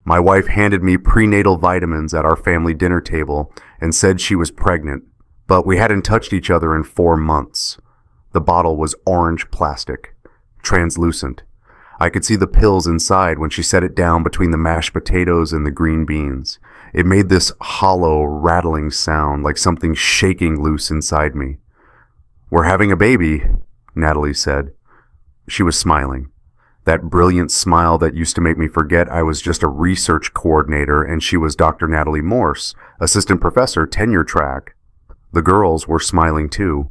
My wife handed me prenatal vitamins at our family dinner table and said she was pregnant, but we hadn't touched each other in 4 months. The bottle was orange plastic, translucent. I could see the pills inside when she set it down between the mashed potatoes and the green beans. It made this hollow, rattling sound like something shaking loose inside me. "We're having a baby," Natalie said. She was smiling. That brilliant smile that used to make me forget I was just a research coordinator and she was Dr. Natalie Morse, assistant professor, tenure track. The girls were smiling too.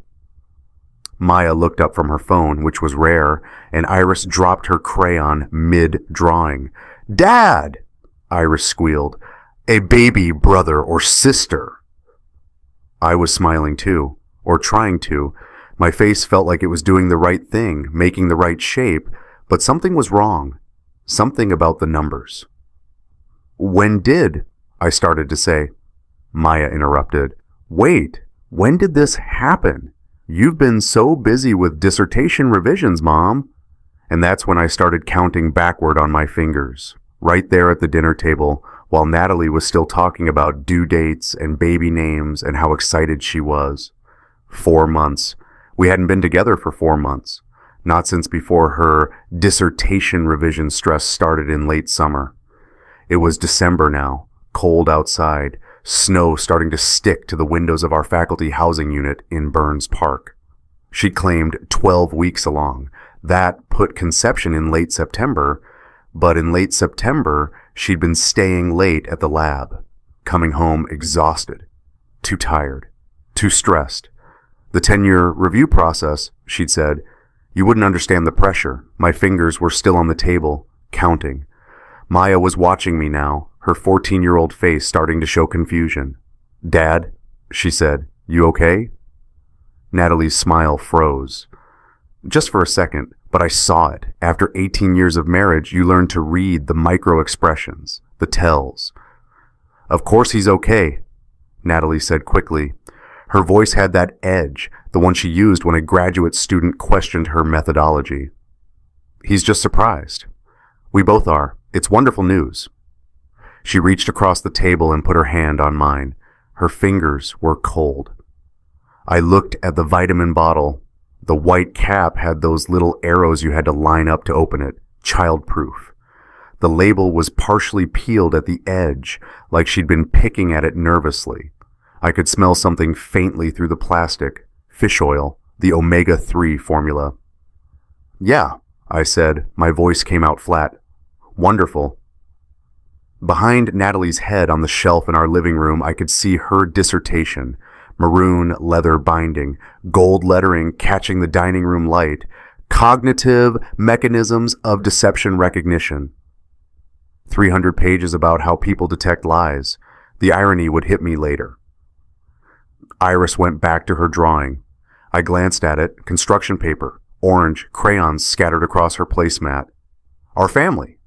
Maya looked up from her phone, which was rare, and Iris dropped her crayon mid-drawing. "Dad!" Iris squealed. "A baby brother or sister." I was smiling too, or trying to. My face felt like it was doing the right thing, making the right shape, but something was wrong. Something about the numbers. "When did?" I started to say. Maya interrupted. "Wait, when did this happen? You've been so busy with dissertation revisions, Mom." And that's when I started counting backward on my fingers, right there at the dinner table, while Natalie was still talking about due dates and baby names and how excited she was. 4 months. We hadn't been together for 4 months. Not since before her dissertation revision stress started in late summer. It was December now, cold outside, snow starting to stick to the windows of our faculty housing unit in Burns Park. She claimed 12 weeks along. That put conception in late September, but in late September, she'd been staying late at the lab, coming home exhausted, too tired, too stressed. The 10-year review process, she'd said, you wouldn't understand the pressure. My fingers were still on the table, counting. Maya was watching me now, her 14-year-old face starting to show confusion. "Dad," she said, "you okay?" Natalie's smile froze. Just for a second, but I saw it. After 18 years of marriage, you learn to read the micro-expressions, the tells. "Of course he's okay," Natalie said quickly. Her voice had that edge, the one she used when a graduate student questioned her methodology. "He's just surprised. We both are. It's wonderful news." She reached across the table and put her hand on mine. Her fingers were cold. I looked at the vitamin bottle. The white cap had those little arrows you had to line up to open it, child-proof. The label was partially peeled at the edge, like she'd been picking at it nervously. I could smell something faintly through the plastic, fish oil, the omega-3 formula. "Yeah," I said. My voice came out flat. "Wonderful." Behind Natalie's head on the shelf in our living room, I could see her dissertation, maroon leather binding, gold lettering catching the dining room light, cognitive mechanisms of deception recognition. 300 pages about how people detect lies. The irony would hit me later. Iris went back to her drawing. I glanced at it, construction paper, orange, crayons scattered across her placemat. Our family.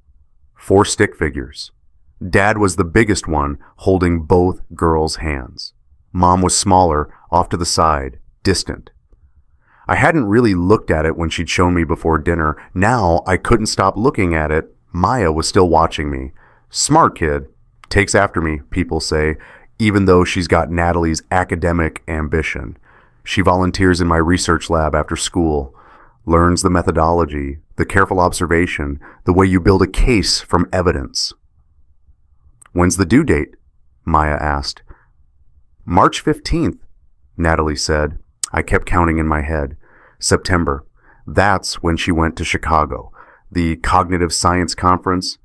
4 stick figures. Dad was the biggest one, holding both girls' hands. Mom was smaller, off to the side, distant. I hadn't really looked at it when she'd shown me before dinner. Now I couldn't stop looking at it. Maya was still watching me. Smart kid. Takes after me, people say, even though she's got Natalie's academic ambition. She volunteers in my research lab after school, learns the methodology, the careful observation, the way you build a case from evidence. "When's the due date?" Maya asked. "March 15th, Natalie said. I kept counting in my head. September. That's when she went to Chicago, the Cognitive Science Conference.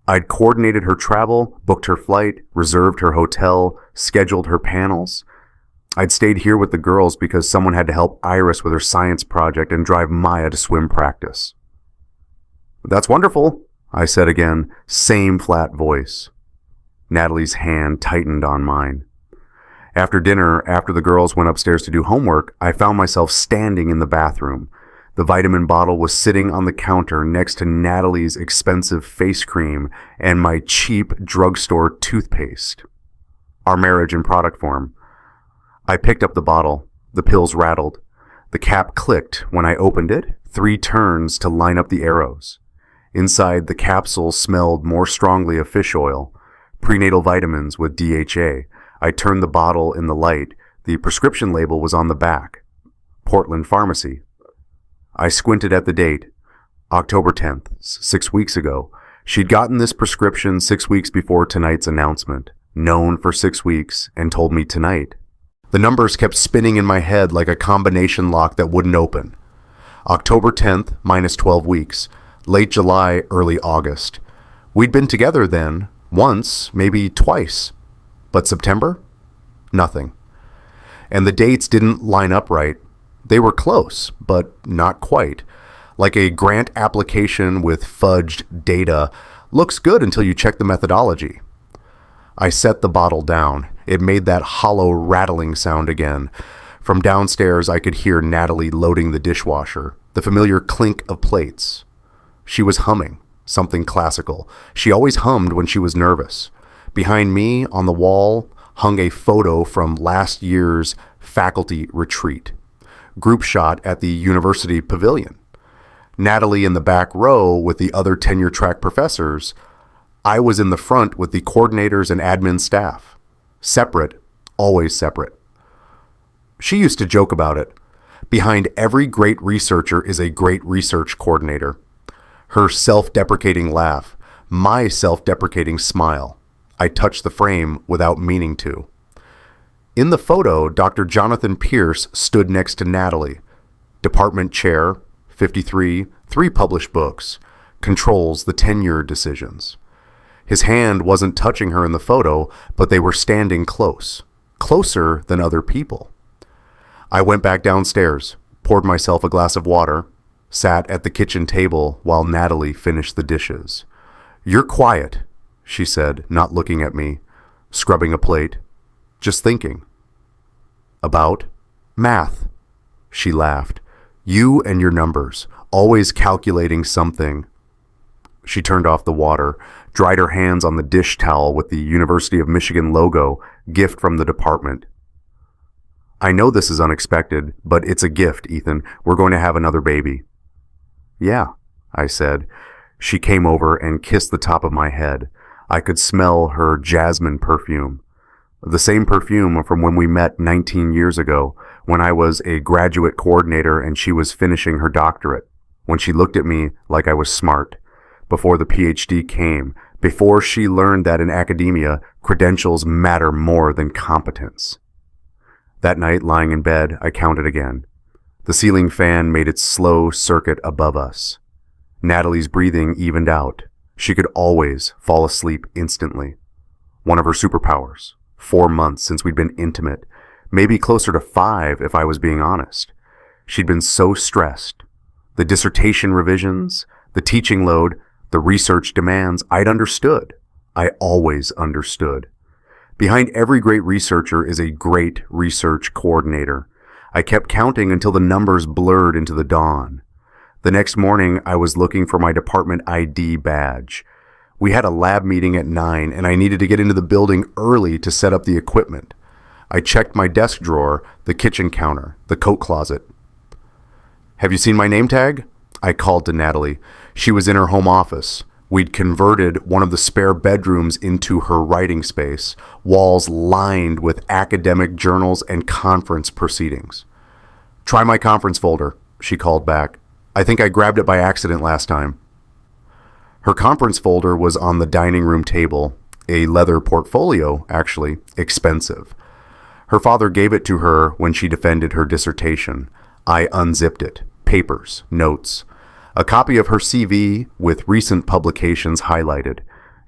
I'd coordinated her travel, booked her flight, reserved her hotel, scheduled her panels. I'd stayed here with the girls because someone had to help Iris with her science project and drive Maya to swim practice." "That's wonderful," I said again, same flat voice. Natalie's hand tightened on mine. After dinner, after the girls went upstairs to do homework, I found myself standing in the bathroom. The vitamin bottle was sitting on the counter next to Natalie's expensive face cream and my cheap drugstore toothpaste. Our marriage in product form. I picked up the bottle. The pills rattled. The cap clicked when I opened it, 3 turns to line up the arrows. Inside, the capsule smelled more strongly of fish oil. Prenatal vitamins with DHA. I turned the bottle in the light. The prescription label was on the back. Portland Pharmacy. I squinted at the date. October 10th, 6 weeks ago. She'd gotten this prescription 6 weeks before tonight's announcement. Known for 6 weeks and told me tonight. The numbers kept spinning in my head like a combination lock that wouldn't open. October 10th, minus 12 weeks. Late July, early August. We'd been together then, once, maybe twice. But September? Nothing. And the dates didn't line up right. They were close, but not quite. Like a grant application with fudged data. Looks good until you check the methodology. I set the bottle down. It made that hollow rattling sound again. From downstairs, I could hear Natalie loading the dishwasher, the familiar clink of plates. She was humming, something classical. She always hummed when she was nervous. Behind me, on the wall, hung a photo from last year's faculty retreat. Group shot at the university pavilion. Natalie in the back row with the other tenure-track professors. I was in the front with the coordinators and admin staff. Separate, always separate. She used to joke about it. Behind every great researcher is a great research coordinator. Her self-deprecating laugh, my self-deprecating smile. I touched the frame without meaning to. In the photo, Dr. Jonathan Pierce stood next to Natalie. Department chair, 53, 3 published books, controls the tenure decisions. His hand wasn't touching her in the photo, but they were standing close, closer than other people. I went back downstairs, poured myself a glass of water, sat at the kitchen table while Natalie finished the dishes. "You're quiet," she said, not looking at me, scrubbing a plate, just thinking. "About? Math." She laughed. "You and your numbers, always calculating something." She turned off the water, dried her hands on the dish towel with the University of Michigan logo, gift from the department. "I know this is unexpected, but it's a gift, Ethan. We're going to have another baby." "Yeah," I said. She came over and kissed the top of my head. I could smell her jasmine perfume. The same perfume from when we met 19 years ago, when I was a graduate coordinator and she was finishing her doctorate, when she looked at me like I was smart, before the PhD came, before she learned that in academia, credentials matter more than competence. That night, lying in bed, I counted again. The ceiling fan made its slow circuit above us. Natalie's breathing evened out. She could always fall asleep instantly. One of her superpowers. 4 months since we'd been intimate. Maybe closer to 5 if I was being honest. She'd been so stressed. The dissertation revisions, the teaching load, the research demands, I'd understood. I always understood. Behind every great researcher is a great research coordinator. I kept counting until the numbers blurred into the dawn. The next morning, I was looking for my department ID badge. We had a lab meeting at 9, and I needed to get into the building early to set up the equipment. I checked my desk drawer, the kitchen counter, the coat closet. "Have you seen my name tag?" I called to Natalie. She was in her home office. We'd converted one of the spare bedrooms into her writing space, walls lined with academic journals and conference proceedings. "Try my conference folder," she called back. "I think I grabbed it by accident last time." Her conference folder was on the dining room table, a leather portfolio, actually, expensive. Her father gave it to her when she defended her dissertation. I unzipped it. Papers, notes. A copy of her CV with recent publications highlighted.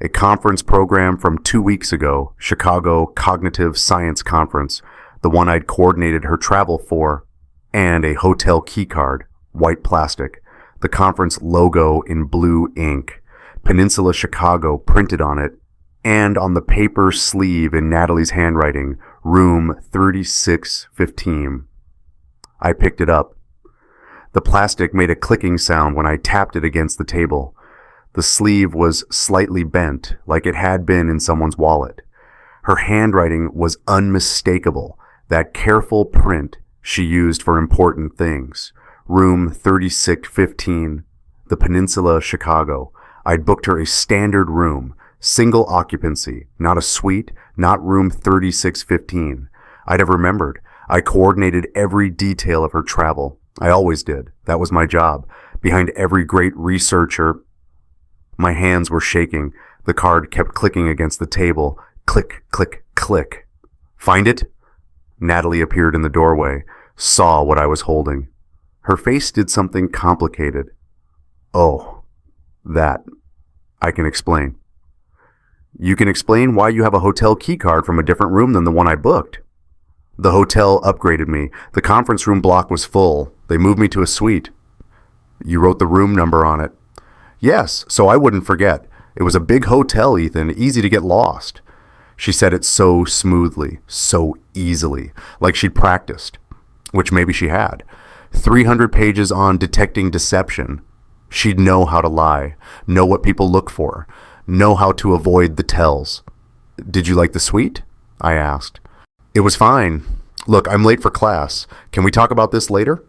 A conference program from 2 weeks ago, Chicago Cognitive Science Conference, the one I'd coordinated her travel for, and a hotel keycard, white plastic, the conference logo in blue ink, Peninsula Chicago printed on it, and on the paper sleeve in Natalie's handwriting, room 3615. I picked it up. The plastic made a clicking sound when I tapped it against the table. The sleeve was slightly bent, like it had been in someone's wallet. Her handwriting was unmistakable, that careful print she used for important things. Room 3615, the Peninsula Chicago, I'd booked her a standard room, single occupancy, not a suite, not room 3615. I'd have remembered. I coordinated every detail of her travel. I always did. That was my job. Behind every great researcher. My hands were shaking. The card kept clicking against the table. Click, click, click. Find it? Natalie appeared in the doorway, saw what I was holding. Her face did something complicated. Oh, that. I can explain. You can explain why you have a hotel keycard from a different room than the one I booked. The hotel upgraded me. The conference room block was full. They moved me to a suite. You wrote the room number on it. Yes, so I wouldn't forget. It was a big hotel, Ethan, easy to get lost. She said it so smoothly, so easily, like she'd practiced, which maybe she had. 300 pages on detecting deception. She'd know how to lie, know what people look for, know how to avoid the tells. Did you like the suite? I asked. It was fine. Look, I'm late for class. Can we talk about this later?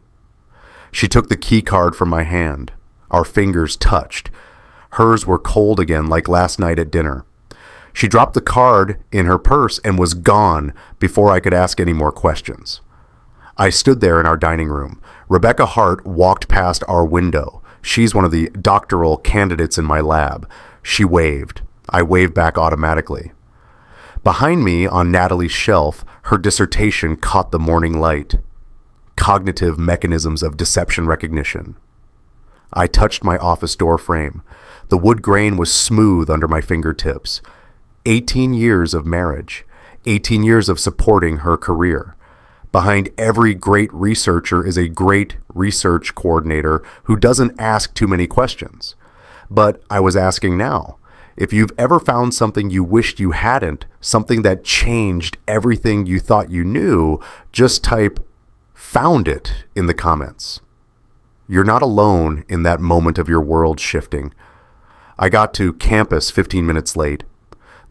She took the key card from my hand. Our fingers touched. Hers were cold again, like last night at dinner. She dropped the card in her purse and was gone before I could ask any more questions. I stood there in our dining room. Rebecca Hart walked past our window. She's one of the doctoral candidates in my lab. She waved. I waved back automatically. Behind me, on Natalie's shelf, her dissertation caught the morning light. Cognitive mechanisms of deception recognition. I touched my office door frame. The wood grain was smooth under my fingertips. 18 years of marriage. 18 years of supporting her career. Behind every great researcher is a great research coordinator who doesn't ask too many questions. But I was asking now. If you've ever found something you wished you hadn't, something that changed everything you thought you knew, just type "found it" in the comments. You're not alone in that moment of your world shifting. I got to campus 15 minutes late.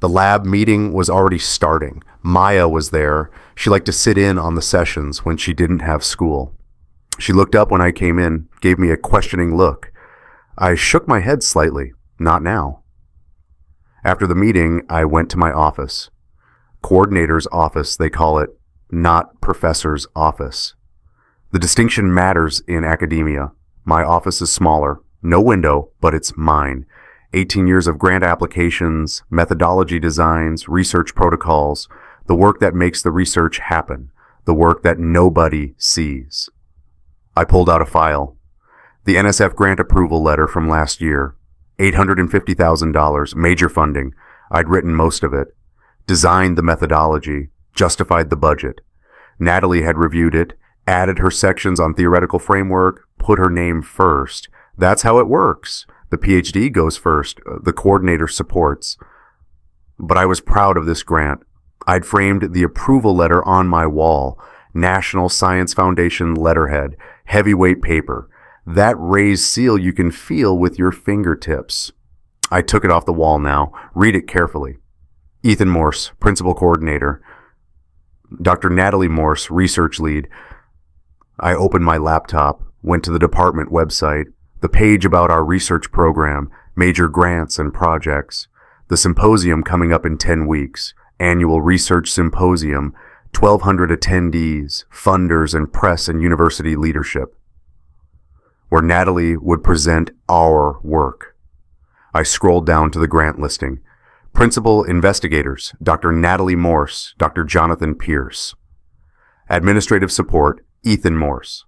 The lab meeting was already starting. Maya was there. She liked to sit in on the sessions when she didn't have school. She looked up when I came in, gave me a questioning look. I shook my head slightly. Not now. After the meeting, I went to my office. Coordinator's office, they call it, not professor's office. The distinction matters in academia. My office is smaller, no window, but it's mine. 18 years of grant applications, methodology designs, research protocols, the work that makes the research happen, the work that nobody sees. I pulled out a file. The NSF grant approval letter from last year. $850,000, major funding. I'd written most of it. Designed the methodology, justified the budget. Natalie had reviewed it, added her sections on theoretical framework, put her name first. That's how it works. The PhD goes first. The coordinator supports. But I was proud of this grant. I'd framed the approval letter on my wall. National Science Foundation letterhead, heavyweight paper. That raised seal you can feel with your fingertips. I took it off the wall now. Read it carefully. Ethan Morse, Principal Coordinator. Dr. Natalie Morse, Research Lead. I opened my laptop, went to the department website, the page about our research program, major grants and projects, the symposium coming up in 10 weeks, annual research symposium, 1,200 attendees, funders and press and university leadership, where Natalie would present our work. I scrolled down to the grant listing. Principal investigators, Dr. Natalie Morse, Dr. Jonathan Pierce. Administrative support, Ethan Morse.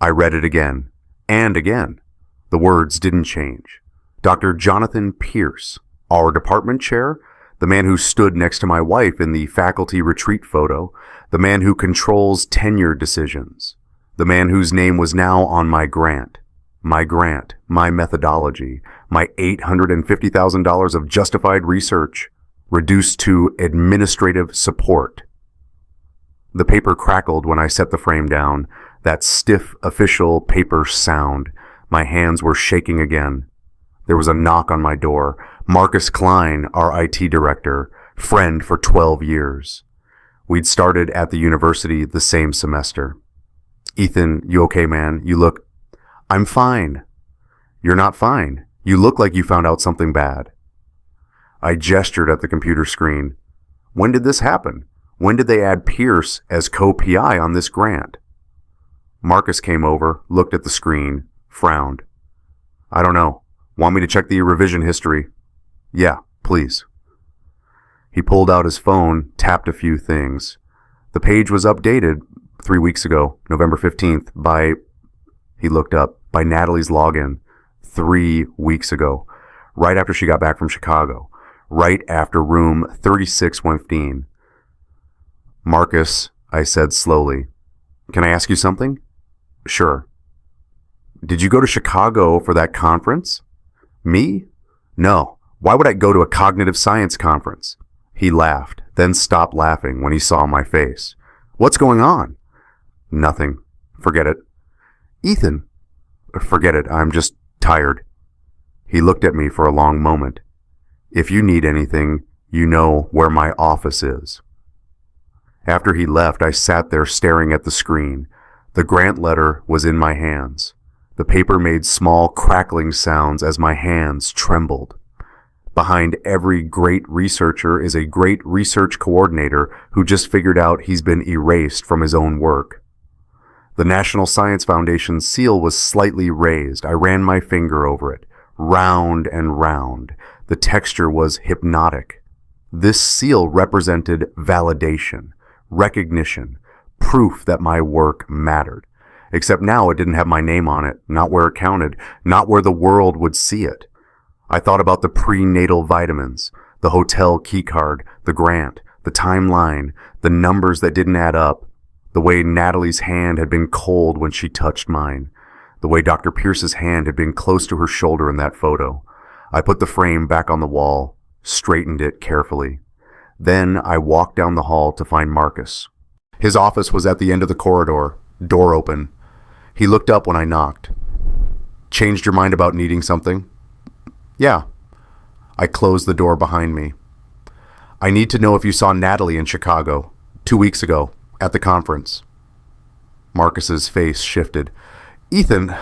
I read it again, and again. The words didn't change. Dr. Jonathan Pierce, our department chair, the man who stood next to my wife in the faculty retreat photo, the man who controls tenure decisions, the man whose name was now on my grant, my methodology, my $850,000 of justified research, reduced to administrative support. The paper crackled when I set the frame down, that stiff official paper sound. My hands were shaking again. There was a knock on my door. Marcus Klein, our IT director, friend for 12 years. We'd started at the university the same semester. Ethan, you okay, man? You look... I'm fine. You're not fine. You look like you found out something bad. I gestured at the computer screen. When did this happen? When did they add Pierce as co-PI on this grant? Marcus came over, looked at the screen, frowned. I don't know. Want me to check the revision history? Yeah, please. He pulled out his phone, tapped a few things. The page was updated 3 weeks ago, November 15th, he looked up, by Natalie's login. 3 weeks ago, right after she got back from Chicago, right after room 3615. Marcus, I said slowly, can I ask you something? Sure. Did you go to Chicago for that conference? Me? No. Why would I go to a cognitive science conference? He laughed, then stopped laughing when he saw my face. What's going on? Nothing. Forget it. Ethan. Forget it. I'm just tired. He looked at me for a long moment. If you need anything, you know where my office is. After he left, I sat there staring at the screen. The grant letter was in my hands. The paper made small crackling sounds as my hands trembled. Behind every great researcher is a great research coordinator who just figured out he's been erased from his own work. The National Science Foundation's seal was slightly raised. I ran my finger over it, round and round. The texture was hypnotic. This seal represented validation, recognition, proof that my work mattered. Except now it didn't have my name on it, not where it counted, not where the world would see it. I thought about the prenatal vitamins, the hotel keycard, the grant, the timeline, the numbers that didn't add up, the way Natalie's hand had been cold when she touched mine, the way Dr. Pierce's hand had been close to her shoulder in that photo. I put the frame back on the wall, straightened it carefully. Then I walked down the hall to find Marcus. His office was at the end of the corridor, door open. He looked up when I knocked. Changed your mind about needing something? Yeah. I closed the door behind me. I need to know if you saw Natalie in Chicago 2 weeks ago at the conference. Marcus's face shifted. Ethan,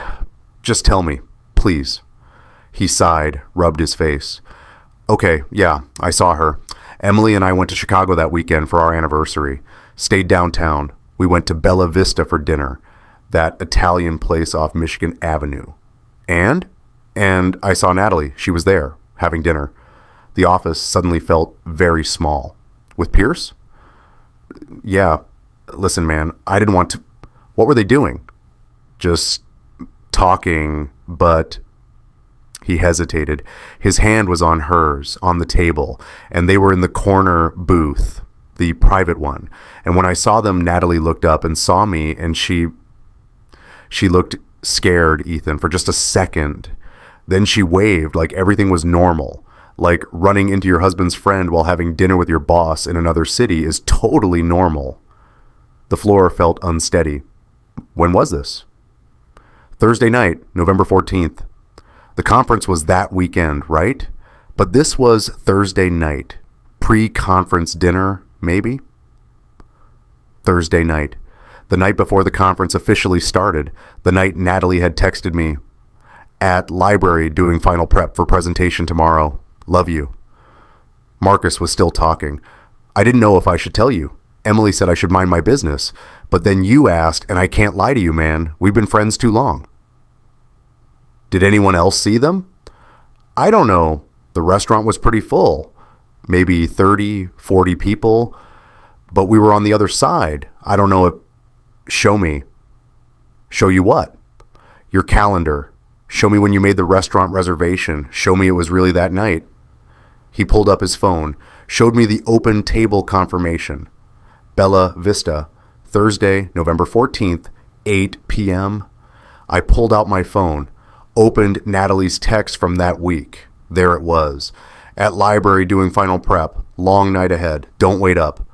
just tell me, please. He sighed, rubbed his face. Okay, yeah, I saw her. Emily and I went to Chicago that weekend for our anniversary. Stayed downtown. We went to Bella Vista for dinner, that Italian place off Michigan Avenue. And I saw Natalie. She was there, having dinner. The office suddenly felt very small. With Pierce? Yeah. Listen, man, I didn't want to... What were they doing? Just talking, but... He hesitated. His hand was on hers, on the table, and they were in the corner booth, the private one. And when I saw them, Natalie looked up and saw me, and she looked scared, Ethan, for just a second. Then she waved like everything was normal, like running into your husband's friend while having dinner with your boss in another city is totally normal. The floor felt unsteady. When was this? Thursday night, November 14th. The conference was that weekend, right? But this was Thursday night. Pre-conference dinner, maybe? Thursday night. The night before the conference officially started. The night Natalie had texted me. At library doing final prep for presentation tomorrow. Love you. Marcus was still talking. I didn't know if I should tell you. Emily said I should mind my business. But then you asked, and I can't lie to you, man. We've been friends too long. Did anyone else see them? I don't know. The restaurant was pretty full. Maybe 30, 40 people. But we were on the other side. I don't know if... Show me. Show you what? Your calendar. Show me when you made the restaurant reservation. Show me it was really that night. He pulled up his phone. Showed me the open table confirmation. Bella Vista. Thursday, November 14th, 8 p.m. I pulled out my phone. Opened Natalie's text from that week. There it was. At library doing final prep. Long night ahead. Don't wait up.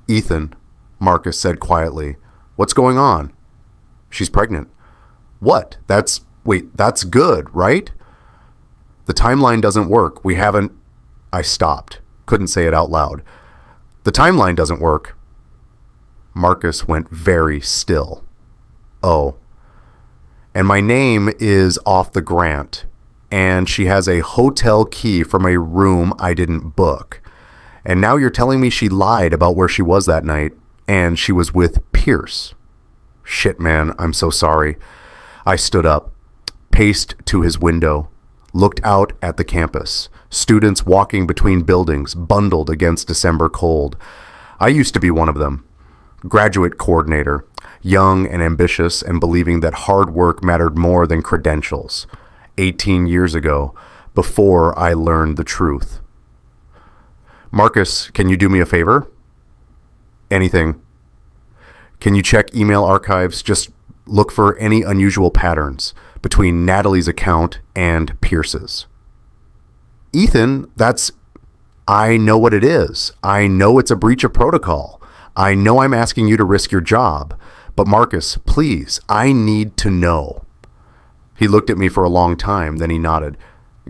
Ethan, Marcus said quietly. What's going on? She's pregnant. What? That's good, right? The timeline doesn't work. We haven't... I stopped. Couldn't say it out loud. The timeline doesn't work. Marcus went very still. Oh. And my name is off the grant. and she has a hotel key from a room I didn't book. And now you're telling me she lied about where she was that night, and she was with Pierce. Shit, man, I'm so sorry. I stood up, paced to his window, looked out at the campus. Students walking between buildings, bundled against December cold. I used to be one of them. Graduate coordinator, young and ambitious and believing that hard work mattered more than credentials. 18 years ago, before I learned the truth. Marcus, can you do me a favor? Anything. Can you check email archives? Just look for any unusual patterns between Natalie's account and Pierce's. Ethan, I know what it is. I know it's a breach of protocol. I know I'm asking you to risk your job. But Marcus, please, I need to know. He looked at me for a long time, then he nodded.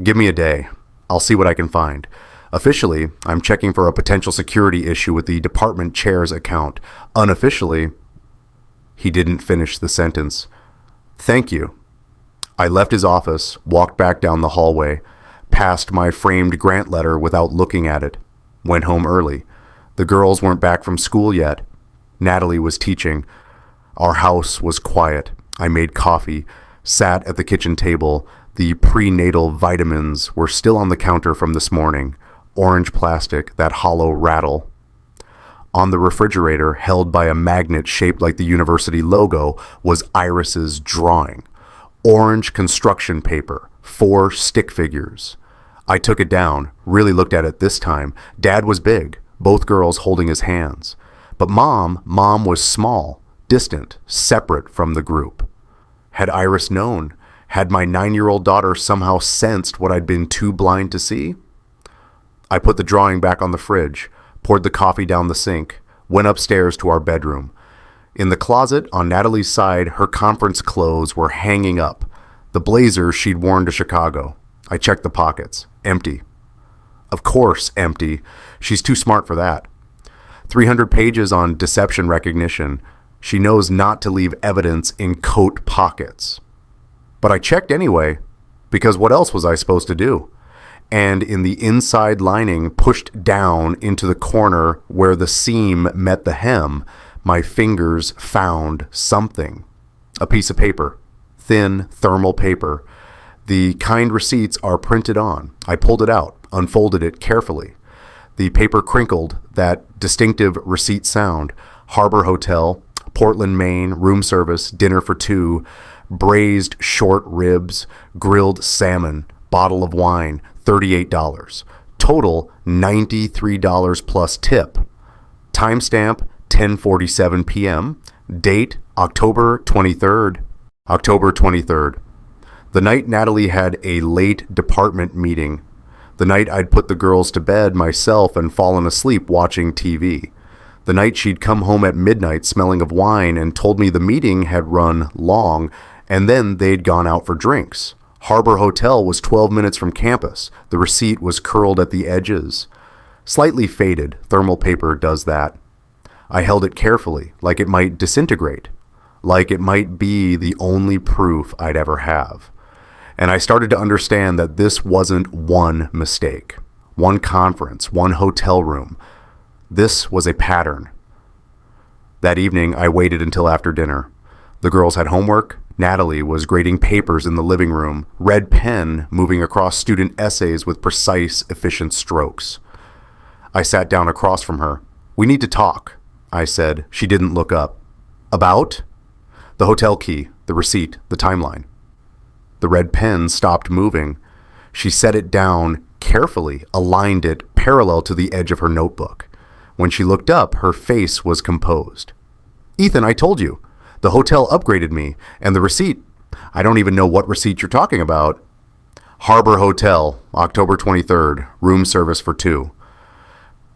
Give me a day. I'll see what I can find. Officially, I'm checking for a potential security issue with the department chair's account. Unofficially, he didn't finish the sentence. Thank you. I left his office, walked back down the hallway, passed my framed grant letter without looking at it, went home early. The girls weren't back from school yet. Natalie was teaching. Our house was quiet. I made coffee, sat at the kitchen table. The prenatal vitamins were still on the counter from this morning. Orange plastic, that hollow rattle. On the refrigerator, held by a magnet shaped like the university logo, was Iris's drawing. Orange construction paper, 4 stick figures. I took it down, really looked at it this time. Dad was big, both girls holding his hands. But Mom was small, distant, separate from the group. Had Iris known? Had my 9-year-old daughter somehow sensed what I'd been too blind to see? I put the drawing back on the fridge, poured the coffee down the sink, went upstairs to our bedroom. In the closet on Natalie's side, her conference clothes were hanging up, the blazer she'd worn to Chicago. I checked the pockets. Empty. Of course, empty. She's too smart for that. 300 pages on deception recognition. She knows not to leave evidence in coat pockets. But I checked anyway, because what else was I supposed to do? And in the inside lining, pushed down into the corner where the seam met the hem, my fingers found something. A piece of paper. Thin, thermal paper. The kind receipts are printed on. I pulled it out, unfolded it carefully. The paper crinkled, that distinctive receipt sound. Harbor Hotel, Portland, Maine, room service, dinner for 2, braised short ribs, grilled salmon, bottle of wine, $38. Total $93 plus tip. Timestamp 10:47 p.m. Date October 23rd. October 23rd. The night Natalie had a late department meeting. The night I'd put the girls to bed myself and fallen asleep watching TV. The night she'd come home at midnight smelling of wine and told me the meeting had run long and then they'd gone out for drinks. Harbor Hotel was 12 minutes from campus. The receipt was curled at the edges. Slightly faded, thermal paper does that. I held it carefully, like it might disintegrate, like it might be the only proof I'd ever have. And I started to understand that this wasn't one mistake, one conference, one hotel room. This was a pattern. That evening, I waited until after dinner. The girls had homework. Natalie was grading papers in the living room, red pen moving across student essays with precise, efficient strokes. I sat down across from her. "We need to talk," I said. She didn't look up. "About?" "The hotel key, the receipt, the timeline." The red pen stopped moving. She set it down carefully, aligned it parallel to the edge of her notebook. When she looked up, her face was composed. "Ethan, I told you. The hotel upgraded me, and the receipt, I don't even know what receipt you're talking about." "Harbor Hotel, October 23rd, room service for 2.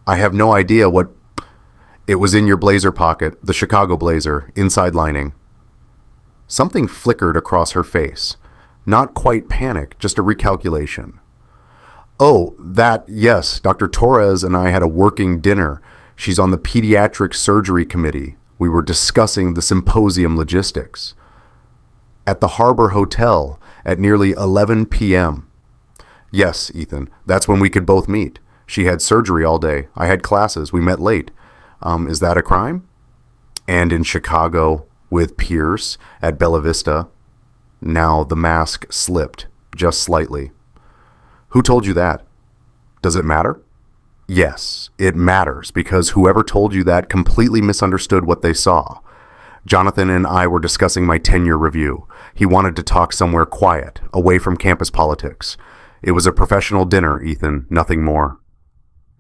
"I have no idea what... "It was in your blazer pocket, the Chicago blazer, inside lining." Something flickered across her face. Not quite panic, just a recalculation. "Oh, that, yes, Dr. Torres and I had a working dinner. She's on the pediatric surgery committee. We were discussing the symposium logistics." "At the Harbor Hotel at nearly 11 p.m. Yes, Ethan. That's when we could both meet. She had surgery all day. I had classes. We met late. Is that a crime? And in Chicago with Pierce at Bella Vista. Now the mask slipped, just slightly. Who told you that? Does it matter? Yes, it matters, because whoever told you that completely misunderstood what they saw. Jonathan and I were discussing my tenure review. He wanted to talk somewhere quiet, away from campus politics. It was a professional dinner, Ethan, nothing more.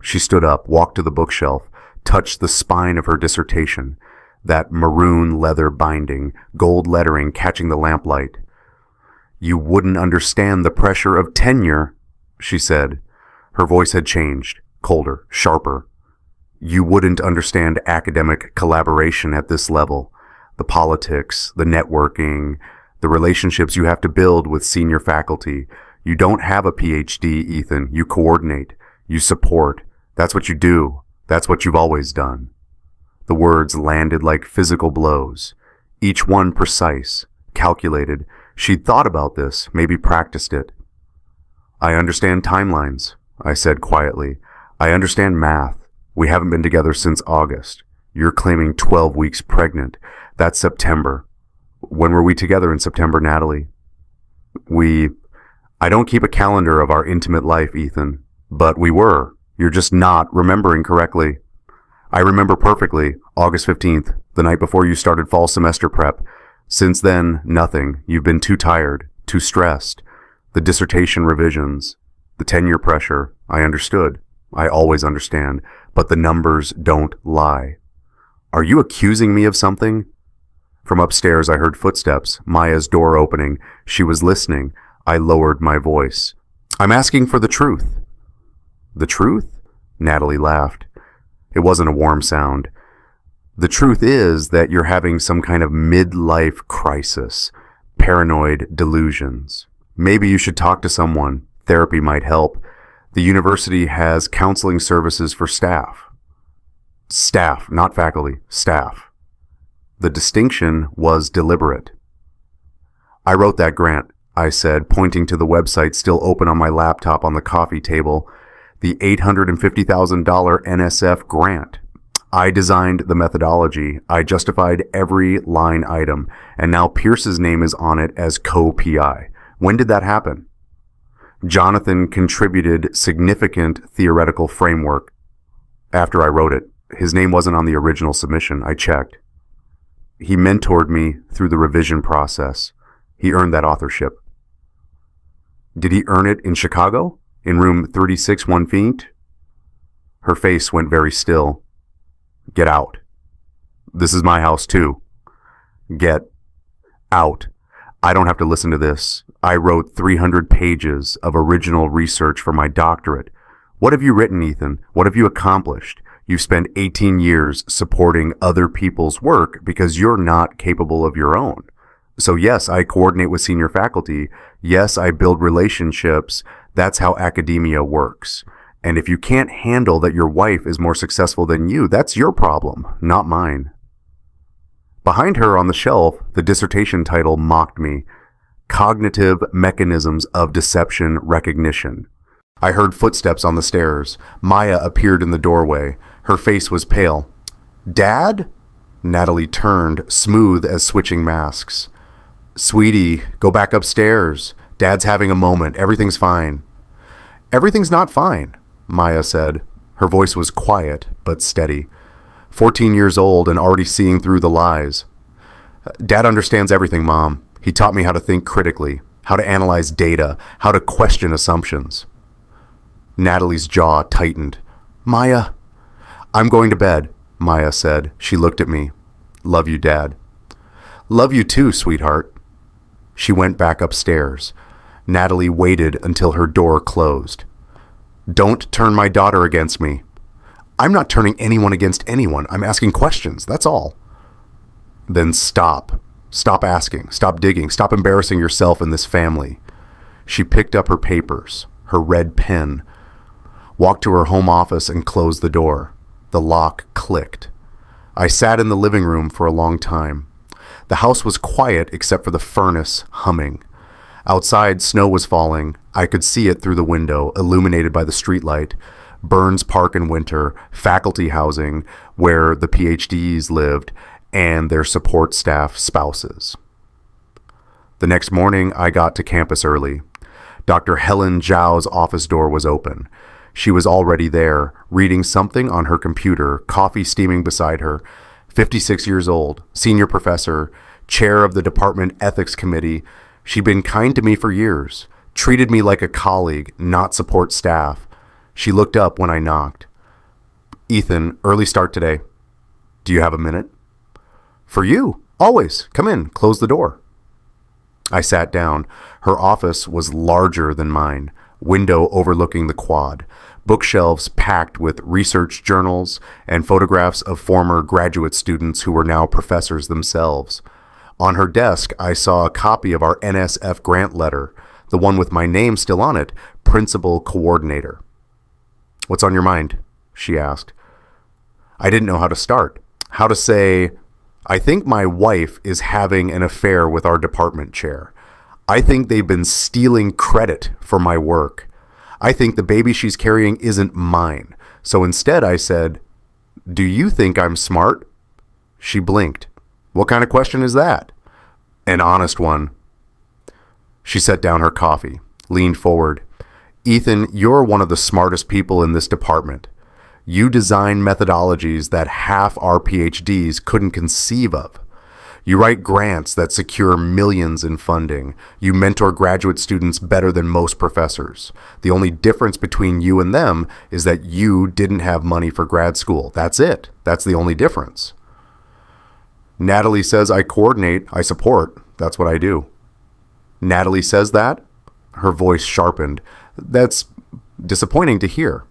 She stood up, walked to the bookshelf, touched the spine of her dissertation, that maroon leather binding, gold lettering catching the lamplight. You wouldn't understand the pressure of tenure, she said. Her voice had changed, colder, sharper. You wouldn't understand academic collaboration at this level. The politics, the networking, the relationships you have to build with senior faculty. You don't have a PhD, Ethan. You coordinate. You support. That's what you do. That's what you've always done. The words landed like physical blows, each one precise, calculated. She'd thought about this, maybe practiced it. I understand timelines, I said quietly. I understand math. We haven't been together since August. You're claiming 12 weeks pregnant. That's September. When were we together in September, Natalie? I don't keep a calendar of our intimate life, Ethan, but we were. You're just not remembering correctly. I remember perfectly, August 15th, the night before you started fall semester prep. Since then, nothing. You've been too tired, too stressed. The dissertation revisions, the tenure pressure, I understood. I always understand, but the numbers don't lie. Are you accusing me of something? From upstairs, I heard footsteps, Maya's door opening. She was listening. I lowered my voice. I'm asking for the truth. The truth? Natalie laughed. It wasn't a warm sound. The truth is that you're having some kind of midlife crisis, paranoid delusions. Maybe you should talk to someone. Therapy might help. The university has counseling services for staff. Staff, not faculty, staff. The distinction was deliberate. I wrote that grant, I said, pointing to the website still open on my laptop on the coffee table. The $850,000 NSF grant. I designed the methodology. I justified every line item, and now Pierce's name is on it as co-PI. When did that happen? Jonathan contributed significant theoretical framework. After I wrote it, his name wasn't on the original submission. I checked. He mentored me through the revision process. He earned that authorship. Did he earn it in Chicago? In room 36, 1 feet? Her face went very still. Get out. This is my house too. Get out. I don't have to listen to this. I wrote 300 pages of original research for my doctorate. What have you written, Ethan? What have you accomplished? You've spent 18 years supporting other people's work because you're not capable of your own. So yes, I coordinate with senior faculty. Yes, I build relationships. That's how academia works. And if you can't handle that your wife is more successful than you, that's your problem, not mine. Behind her on the shelf, the dissertation title mocked me. Cognitive Mechanisms of Deception Recognition. I heard footsteps on the stairs. Maya appeared in the doorway. Her face was pale. Dad? Natalie turned, smooth as switching masks. Sweetie, go back upstairs. Dad's having a moment. Everything's fine. Everything's not fine, Maya said. Her voice was quiet, but steady. 14 years old and already seeing through the lies. Dad understands everything, Mom. He taught me how to think critically, how to analyze data, how to question assumptions. Natalie's jaw tightened. Maya. I'm going to bed, Maya said. She looked at me. Love you, Dad. Love you too, sweetheart. She went back upstairs. Natalie waited until her door closed. Don't turn my daughter against me. I'm not turning anyone against anyone. I'm asking questions, that's all. Then stop. Stop asking. Stop digging. Stop embarrassing yourself and this family. She picked up her papers, her red pen, walked to her home office and closed the door. The lock clicked. I sat in the living room for a long time. The house was quiet except for the furnace humming. Outside, snow was falling. I could see it through the window, illuminated by the streetlight. Burns Park in winter, faculty housing where the PhDs lived, and their support staff spouses. The next morning, I got to campus early. Dr. Helen Zhao's office door was open. She was already there, reading something on her computer, coffee steaming beside her. 56 years old, senior professor, chair of the department ethics committee. She'd been kind to me for years, treated me like a colleague, not support staff. She looked up when I knocked. "Ethan, early start today. Do you have a minute?" "For you. Always. Come in. Close the door." I sat down. Her office was larger than mine, window overlooking the quad, bookshelves packed with research journals and photographs of former graduate students who were now professors themselves. On her desk, I saw a copy of our NSF grant letter, the one with my name still on it, Principal Coordinator. "What's on your mind?" she asked. I didn't know how to start. How to say, "I think my wife is having an affair with our department chair. I think they've been stealing credit for my work. I think the baby she's carrying isn't mine." So instead I said, "Do you think I'm smart?" She blinked. "What kind of question is that?" "An honest one." She set down her coffee, leaned forward. "Ethan, you're one of the smartest people in this department. You design methodologies that half our PhDs couldn't conceive of. You write grants that secure millions in funding. You mentor graduate students better than most professors. The only difference between you and them is that you didn't have money for grad school. That's it. That's the only difference." "Natalie says I coordinate, I support. That's what I do." "Natalie says that?" Her voice sharpened. "That's disappointing to hear.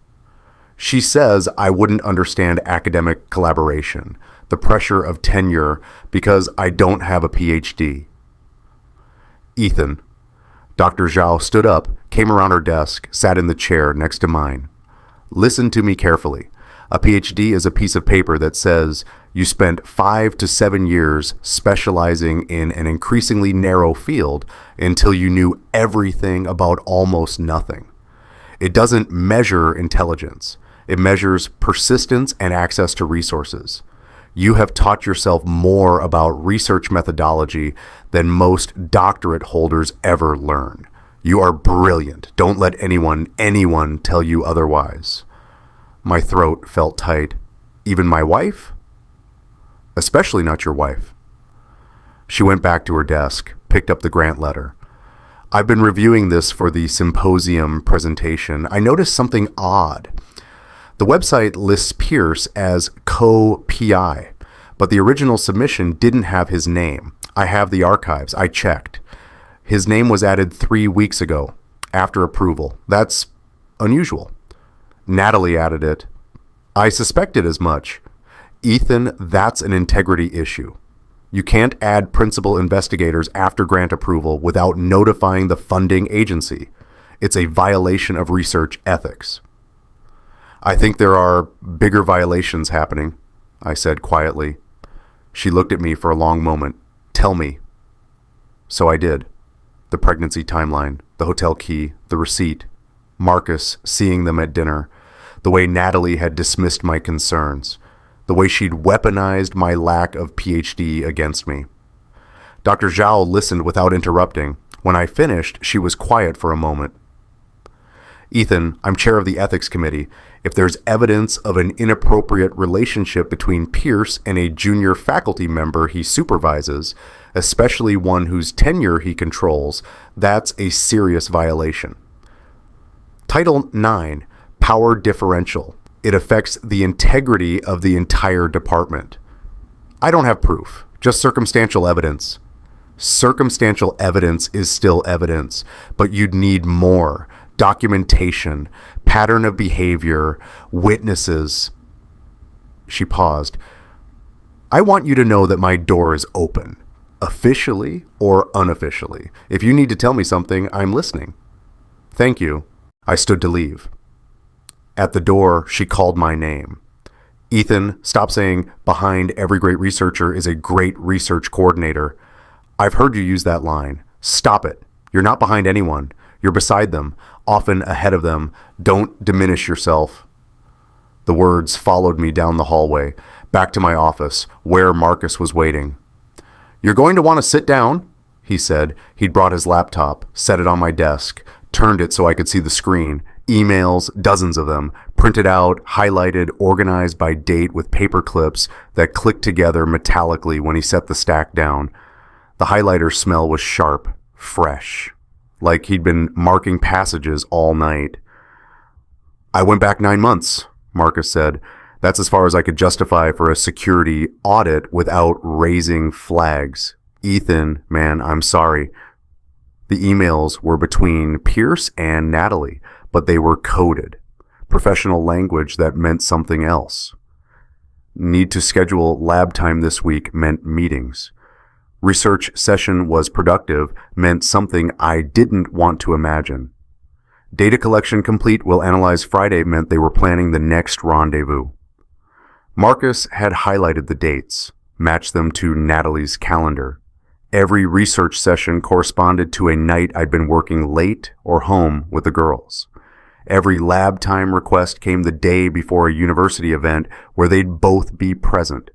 She says I wouldn't understand academic collaboration, the pressure of tenure, because I don't have a PhD." "Ethan." Dr. Zhao stood up, came around her desk, sat in the chair next to mine. "Listen to me carefully. A PhD is a piece of paper that says you spent 5 to 7 years specializing in an increasingly narrow field until you knew everything about almost nothing. It doesn't measure intelligence. It measures persistence and access to resources. You have taught yourself more about research methodology than most doctorate holders ever learn. You are brilliant. Don't let anyone tell you otherwise." My throat felt tight. "Even my wife?" "Especially not your wife." She went back to her desk, picked up the grant letter. "I've been reviewing this for the symposium presentation. I noticed something odd. The website lists Pierce as co-PI, but the original submission didn't have his name. I have the archives. I checked. His name was added 3 weeks ago, after approval. That's unusual. Natalie added it. I suspected as much. Ethan, that's an integrity issue. You can't add principal investigators after grant approval without notifying the funding agency. It's a violation of research ethics." "I think there are bigger violations happening," I said quietly. She looked at me for a long moment. "Tell me." So I did. The pregnancy timeline, the hotel key, the receipt, Marcus seeing them at dinner, the way Natalie had dismissed my concerns, the way she'd weaponized my lack of PhD against me. Dr. Zhao listened without interrupting. When I finished, she was quiet for a moment. "Ethan, I'm chair of the ethics committee. If there's evidence of an inappropriate relationship between Pierce and a junior faculty member he supervises, especially one whose tenure he controls, that's a serious violation." Title 9, Power Differential. It affects the integrity of the entire department. I don't have proof, just circumstantial evidence. Circumstantial evidence is still evidence, but you'd need more. Documentation, pattern of behavior, witnesses. She paused. "I want you to know that my door is open, officially or unofficially. If you need to tell me something, I'm listening." "Thank you." I stood to leave. At the door, she called my name. "Ethan, stop saying behind every great researcher is a great research coordinator. I've heard you use that line. Stop it. You're not behind anyone. You're beside them, often ahead of them. Don't diminish yourself. The words followed me down the hallway, back to my office, where Marcus was waiting. You're going to want to sit down, he said. He'd brought his laptop, set it on my desk, turned it so I could see the screen. Emails, dozens of them, printed out, highlighted, organized by date with paper clips that clicked together metallically when he set the stack down. The highlighter smell was sharp, fresh, like he'd been marking passages all night. I went back 9 months, Marcus said. That's as far as I could justify for a security audit without raising flags. Ethan, man, I'm sorry. The emails were between Pierce and Natalie, but they were coded. Professional language that meant something else. Need to schedule lab time this week meant meetings. Research session was productive meant something I didn't want to imagine. Data collection complete, will analyze Friday meant they were planning the next rendezvous. Marcus had highlighted the dates, matched them to Natalie's calendar. Every research session corresponded to a night I'd been working late or home with the girls. Every lab time request came the day before a university event where they'd both be present.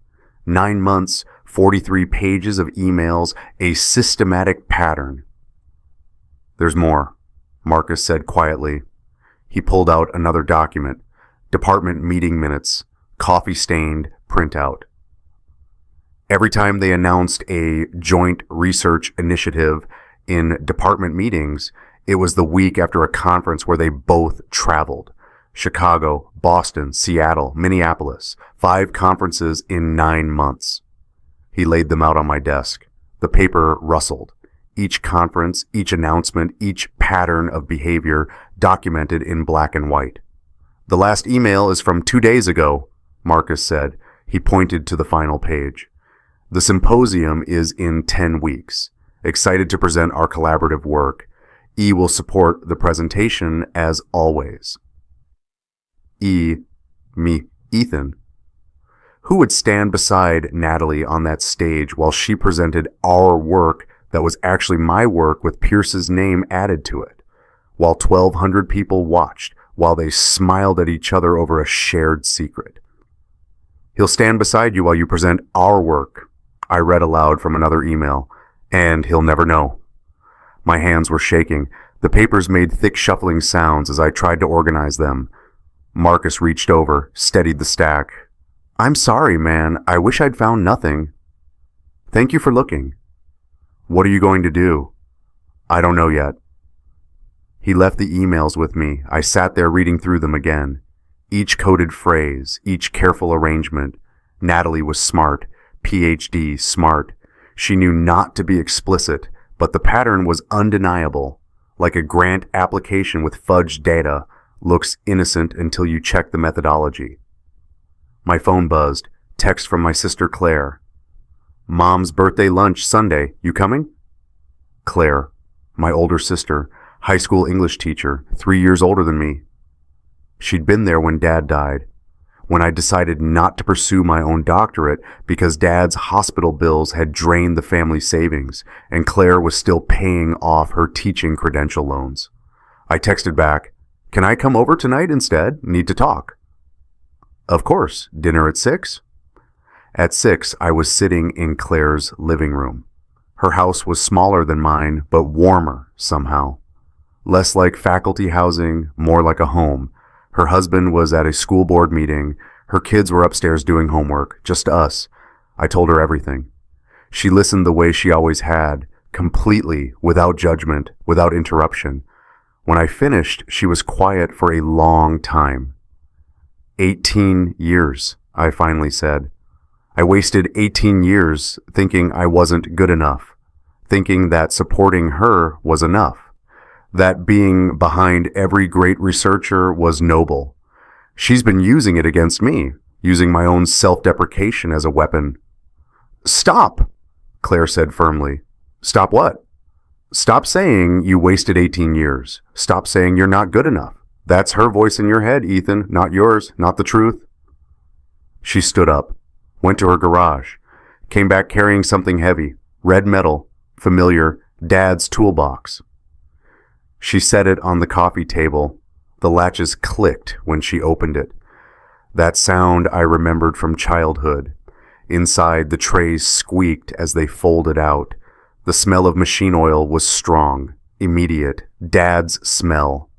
9 months, 43 pages of emails, a systematic pattern. There's more, Marcus said quietly. He pulled out another document, department meeting minutes, coffee-stained printout. Every time they announced a joint research initiative in department meetings, it was the week after a conference where they both traveled. Chicago, Boston, Seattle, Minneapolis. 5 conferences in 9 months. He laid them out on my desk. The paper rustled. Each conference, each announcement, each pattern of behavior documented in black and white. The last email is from 2 days ago, Marcus said. He pointed to the final page. The symposium is in 10 weeks. Excited to present our collaborative work. E will support the presentation as always. Ethan. Who would stand beside Natalie on that stage while she presented our work that was actually my work with Pierce's name added to it? While 1,200 people watched, while they smiled at each other over a shared secret. He'll stand beside you while you present our work, I read aloud from another email, and he'll never know. My hands were shaking. The papers made thick shuffling sounds as I tried to organize them. Marcus reached over, steadied the stack. I'm sorry, man. I wish I'd found nothing. Thank you for looking. What are you going to do? I don't know yet. He left the emails with me. I sat there reading through them again. Each coded phrase, each careful arrangement. Natalie was smart. PhD, smart. She knew not to be explicit, but the pattern was undeniable. Like a grant application with fudged data, looks innocent until you check the methodology. My phone buzzed. Text from my sister Claire. Mom's birthday lunch Sunday. You coming? Claire, my older sister, high school English teacher, 3 years older than me. She'd been there when Dad died. When I decided not to pursue my own doctorate because Dad's hospital bills had drained the family savings, and Claire was still paying off her teaching credential loans. I texted back, "Can I come over tonight instead? Need to talk." Of course. Dinner at 6? At 6, I was sitting in Claire's living room. Her house was smaller than mine, but warmer somehow. Less like faculty housing, more like a home. Her husband was at a school board meeting. Her kids were upstairs doing homework, just us. I told her everything. She listened the way she always had, completely, without judgment, without interruption. When I finished, she was quiet for a long time. 18 years, I finally said. I wasted 18 years thinking I wasn't good enough, thinking that supporting her was enough, that being behind every great researcher was noble. She's been using it against me, using my own self-deprecation as a weapon. Stop, Claire said firmly. Stop what? Stop saying you wasted 18 years. Stop saying you're not good enough. That's her voice in your head, Ethan, not yours, not the truth. She stood up, went to her garage, came back carrying something heavy, red metal, familiar, Dad's toolbox. She set it on the coffee table. The latches clicked when she opened it. That sound I remembered from childhood. Inside, the trays squeaked as they folded out. The smell of machine oil was strong, immediate, Dad's smell.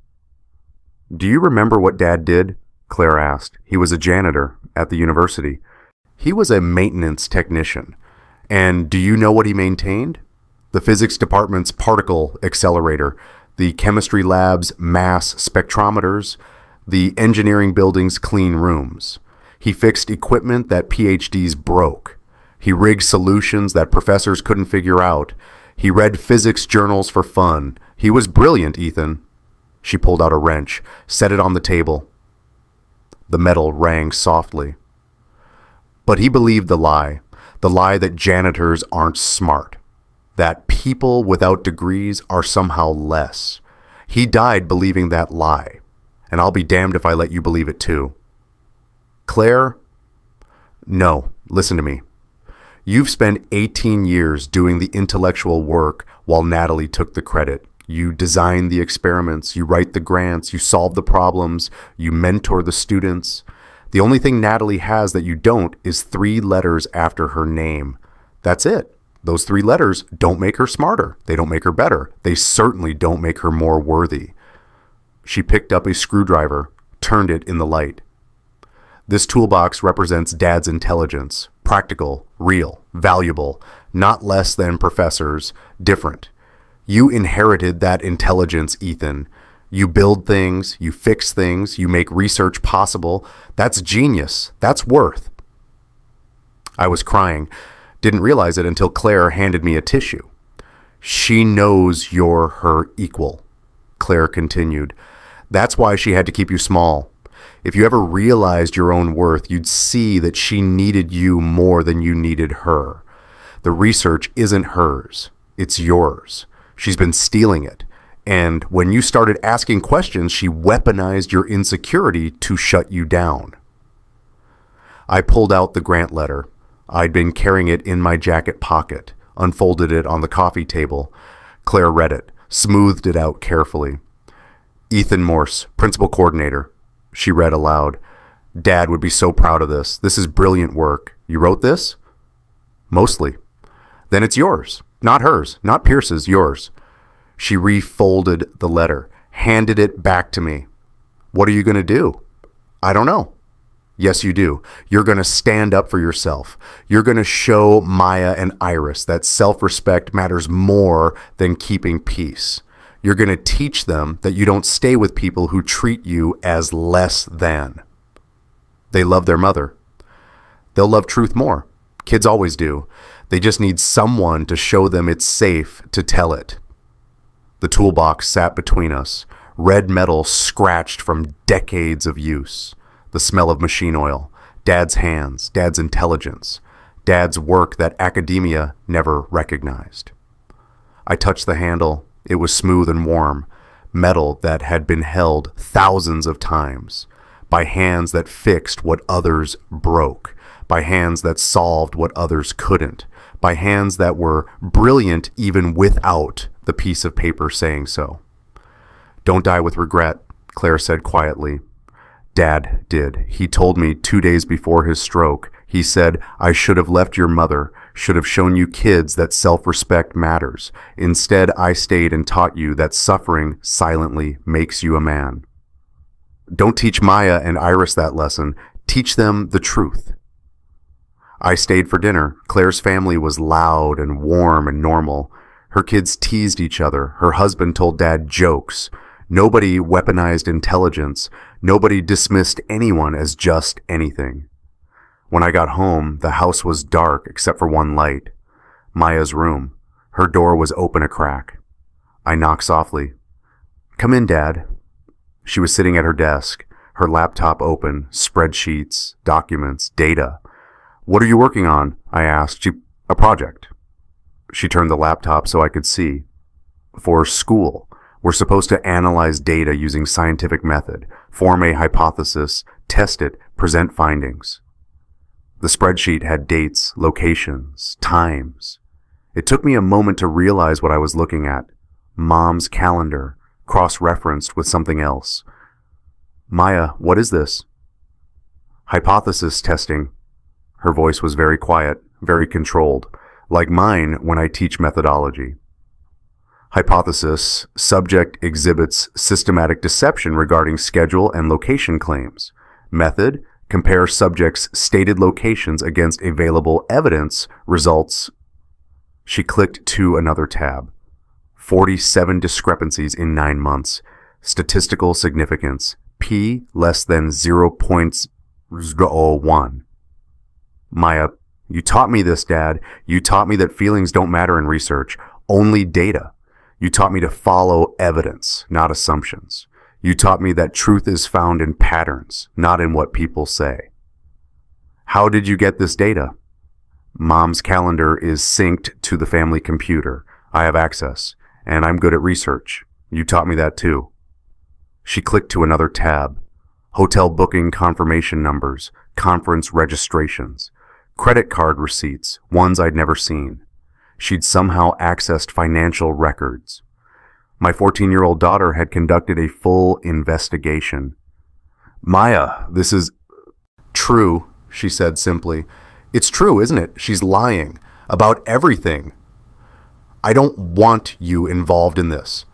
"Do you remember what Dad did?" Claire asked. "He was a janitor at the university." "He was a maintenance technician. And do you know what he maintained?" "The physics department's particle accelerator, the chemistry lab's mass spectrometers, the engineering building's clean rooms. He fixed equipment that PhDs broke. He rigged solutions that professors couldn't figure out. He read physics journals for fun. He was brilliant, Ethan." She pulled out a wrench, set it on the table. The metal rang softly. But he believed the lie that janitors aren't smart, that people without degrees are somehow less. He died believing that lie, and I'll be damned if I let you believe it too. "Claire, no, listen to me. You've spent 18 years doing the intellectual work while Natalie took the credit. You design the experiments, you write the grants, you solve the problems, you mentor the students. The only thing Natalie has that you don't is 3 letters after her name. That's it. Those 3 letters don't make her smarter. They don't make her better. They certainly don't make her more worthy." She picked up a screwdriver, turned it in the light. "This toolbox represents Dad's intelligence. Practical, real, valuable, not less than professors, different. You inherited that intelligence, Ethan. You build things, you fix things, you make research possible. That's genius. That's worth." I was crying. Didn't realize it until Claire handed me a tissue. "She knows you're her equal," Claire continued. "That's why she had to keep you small. If you ever realized your own worth, you'd see that she needed you more than you needed her. The research isn't hers. It's yours. She's been stealing it. And when you started asking questions, she weaponized your insecurity to shut you down." I pulled out the grant letter. I'd been carrying it in my jacket pocket, unfolded it on the coffee table. Claire read it, smoothed it out carefully. "Ethan Morse, principal coordinator," she read aloud. "Dad would be so proud of this. This is brilliant work. You wrote this?" "Mostly." "Then it's yours. Not hers, not Pierce's, yours." She refolded the letter, handed it back to me. "What are you going to do?" "I don't know." "Yes, you do. You're going to stand up for yourself. You're going to show Maya and Iris that self-respect matters more than keeping peace. You're going to teach them that you don't stay with people who treat you as less than." They love their mother. They'll love truth more. Kids always do. They just need someone to show them it's safe to tell it. The toolbox sat between us, red metal scratched from decades of use. The smell of machine oil, Dad's hands, Dad's intelligence, Dad's work that academia never recognized. I touched the handle. It was smooth and warm, metal that had been held thousands of times, by hands that fixed what others broke, by hands that solved what others couldn't, by hands that were brilliant even without the piece of paper saying so. "Don't die with regret," Claire said quietly. "Dad did. He told me 2 days before his stroke. He said, 'I should have left your mother, should have shown you kids that self-respect matters. Instead, I stayed and taught you that suffering silently makes you a man.' Don't teach Maya and Iris that lesson. Teach them the truth." I stayed for dinner. Claire's family was loud and warm and normal. Her kids teased each other. Her husband told Dad jokes. Nobody weaponized intelligence. Nobody dismissed anyone as just anything. When I got home, the house was dark except for one light. Maya's room. Her door was open a crack. I knocked softly. "Come in, Dad." She was sitting at her desk, her laptop open, spreadsheets, documents, data. "What are you working on?" I asked. "A project." She turned the laptop so I could see. "For school. We're supposed to analyze data using scientific method, form a hypothesis, test it, present findings." The spreadsheet had dates, locations, times. It took me a moment to realize what I was looking at. Mom's calendar, cross-referenced with something else. Maya, what is this? Hypothesis testing. Her voice was very quiet, very controlled, like mine when I teach methodology. Hypothesis, subject exhibits systematic deception regarding schedule and location claims. Method, compare subject's stated locations against available evidence. Results. She clicked to another tab. 47 discrepancies in 9 months. Statistical significance. P less than 0.01. Maya, you taught me this, Dad. You taught me that feelings don't matter in research, only data. You taught me to follow evidence, not assumptions. You taught me that truth is found in patterns, not in what people say. How did you get this data? Mom's calendar is synced to the family computer. I have access, and I'm good at research. You taught me that too. She clicked to another tab. Hotel booking confirmation numbers, conference registrations, credit card receipts, ones I'd never seen. She'd somehow accessed financial records. My 14-year-old daughter had conducted a full investigation. Maya, this is true, she said simply. It's true, isn't it? She's lying about everything. I don't want you involved in this.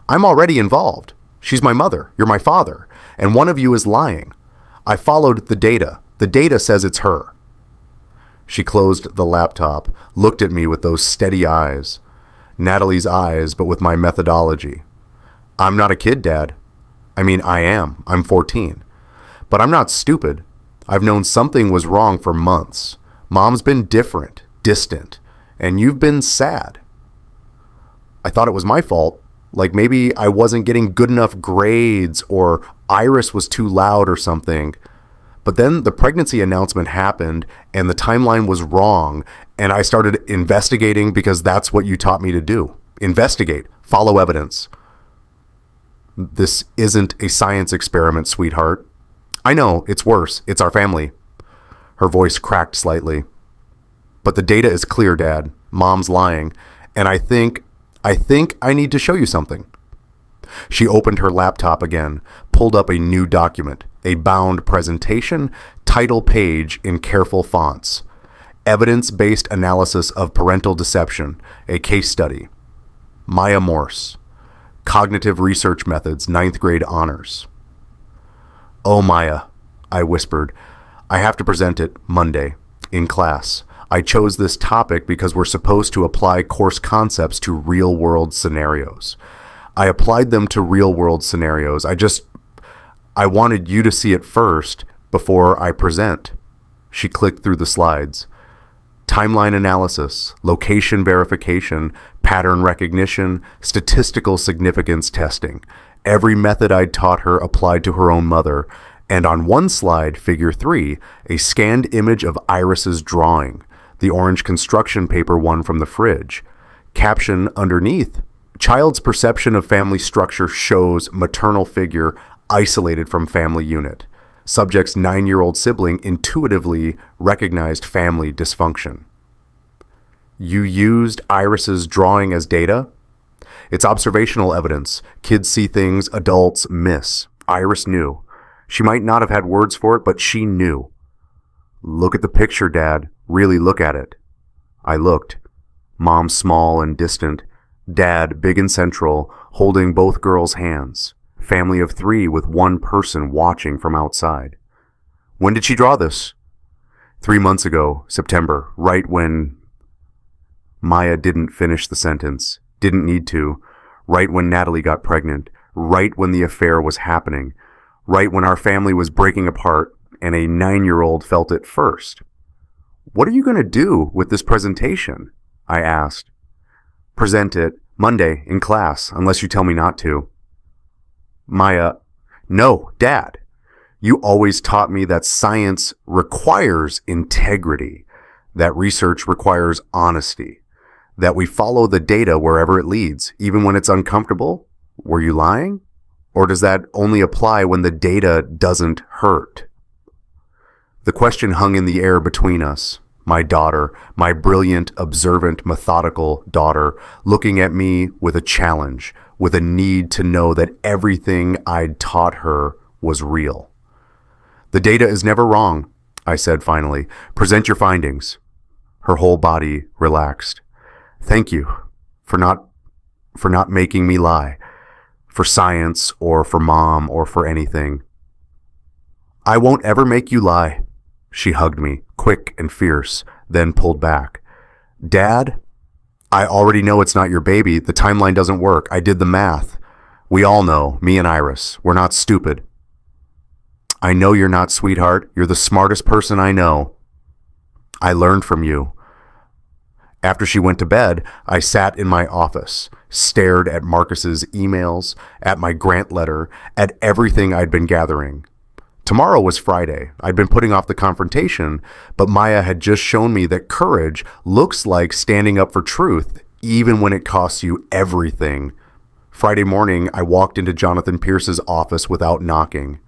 I'm already involved. She's my mother, you're my father, and one of you is lying. I followed the data. The data says it's her. She closed the laptop, looked at me with those steady eyes. Natalie's eyes, but with my methodology. I'm not a kid, Dad. I mean, I am. I'm 14. But I'm not stupid. I've known something was wrong for months. Mom's been different, distant, and you've been sad. I thought it was my fault. Like maybe I wasn't getting good enough grades or Iris was too loud or something. But then the pregnancy announcement happened and the timeline was wrong, and I started investigating because that's what you taught me to do. Investigate. Follow evidence. This isn't a science experiment, sweetheart. I know, it's worse. It's our family. Her voice cracked slightly. But the data is clear, Dad. Mom's lying. And I think I need to show you something. She opened her laptop again, pulled up a new document, a bound presentation, title page in careful fonts. Evidence-based analysis of parental deception, a case study. Maya Morse. Cognitive research methods, 9th grade honors. Oh, Maya, I whispered. I have to present it Monday, in class. I chose this topic because we're supposed to apply course concepts to real-world scenarios. I applied them to real-world scenarios. I wanted you to see it first before I present. She clicked through the slides. Timeline analysis, location verification, pattern recognition, statistical significance testing. Every method I'd taught her applied to her own mother. And on one slide, figure 3, a scanned image of Iris's drawing, the orange construction paper one from the fridge. Caption underneath, child's perception of family structure shows maternal figure isolated from family unit. Subject's 9-year-old sibling intuitively recognized family dysfunction. You used Iris's drawing as data? It's observational evidence. Kids see things adults miss. Iris knew. She might not have had words for it, but she knew. Look at the picture, Dad. Really look at it. I looked. Mom small and distant. Dad big and central, holding both girls' hands. Family of 3 with one person watching from outside. When did she draw this? 3 months ago, September, right when... Maya didn't finish the sentence. Didn't need to. Right when Natalie got pregnant. Right when the affair was happening. Right when our family was breaking apart and a 9-year-old felt it first. What are you going to do with this presentation? I asked. Present it Monday in class, unless you tell me not to. Maya, no, Dad. You always taught me that science requires integrity, that research requires honesty, that we follow the data wherever it leads, even when it's uncomfortable. Were you lying? Or does that only apply when the data doesn't hurt? The question hung in the air between us. My daughter, my brilliant, observant, methodical daughter, looking at me with a challenge. with a need to know that everything I'd taught her was real. "The data is never wrong," I said finally. "Present your findings." Her whole body relaxed. "Thank you for not making me lie, for science or for Mom or for anything." "I won't ever make you lie." She hugged me, quick and fierce, then pulled back. "Dad, I already know it's not your baby. The timeline doesn't work. I did the math. We all know, me and Iris. We're not stupid." "I know you're not, sweetheart. You're the smartest person I know. I learned from you." After she went to bed, I sat in my office, stared at Marcus's emails, at my grant letter, at everything I'd been gathering. Tomorrow was Friday. I'd been putting off the confrontation, but Maya had just shown me that courage looks like standing up for truth, even when it costs you everything. Friday morning, I walked into Jonathan Pierce's office without knocking.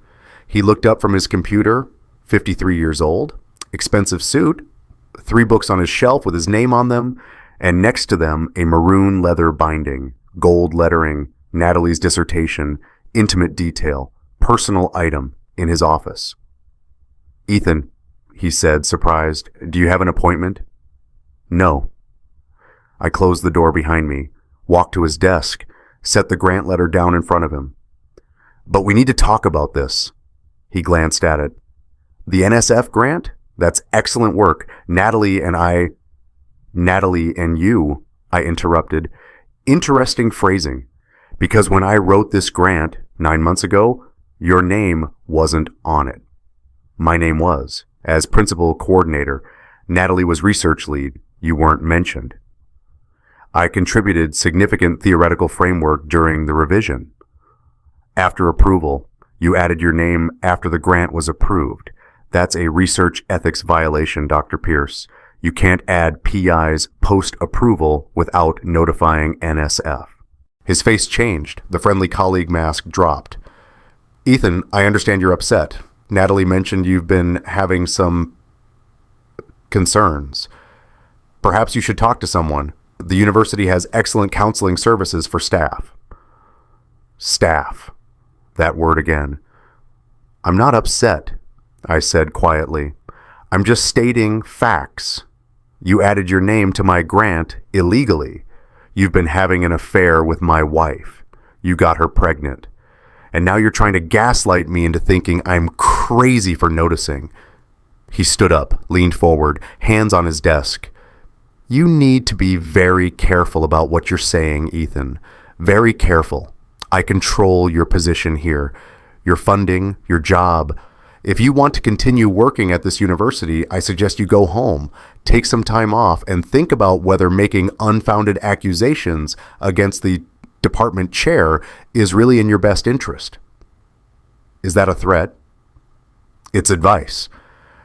He looked up from his computer, 53 years old, expensive suit, 3 books on his shelf with his name on them, and next to them a maroon leather binding, gold lettering, Natalie's dissertation, intimate detail, personal item in his office. "Ethan," he said, surprised, "do you have an appointment?" "No." I closed the door behind me, walked to his desk, set the grant letter down in front of him. "But we need to talk about this." He glanced at it. "The NSF grant? That's excellent work. Natalie and you, I interrupted. Interesting phrasing, because when I wrote this grant 9 months ago, your name wasn't on it. My name was. As principal coordinator, Natalie was research lead. You weren't mentioned. I contributed significant theoretical framework during the revision. After approval, you added your name after the grant was approved. That's a research ethics violation, Dr. Pierce. You can't add PI's post-approval without notifying NSF. His face changed. The friendly colleague mask dropped. "Ethan, I understand you're upset. Natalie mentioned you've been having some concerns. Perhaps you should talk to someone. The university has excellent counseling services for staff." Staff. That word again. "I'm not upset," I said quietly. "I'm just stating facts. You added your name to my grant illegally. You've been having an affair with my wife. You got her pregnant. And now you're trying to gaslight me into thinking I'm crazy for noticing." He stood up, leaned forward, hands on his desk. "You need to be very careful about what you're saying, Ethan. Very careful. I control your position here, your funding, your job. If you want to continue working at this university, I suggest you go home, take some time off, and think about whether making unfounded accusations against the department chair is really in your best interest." Is that a threat? It's advice.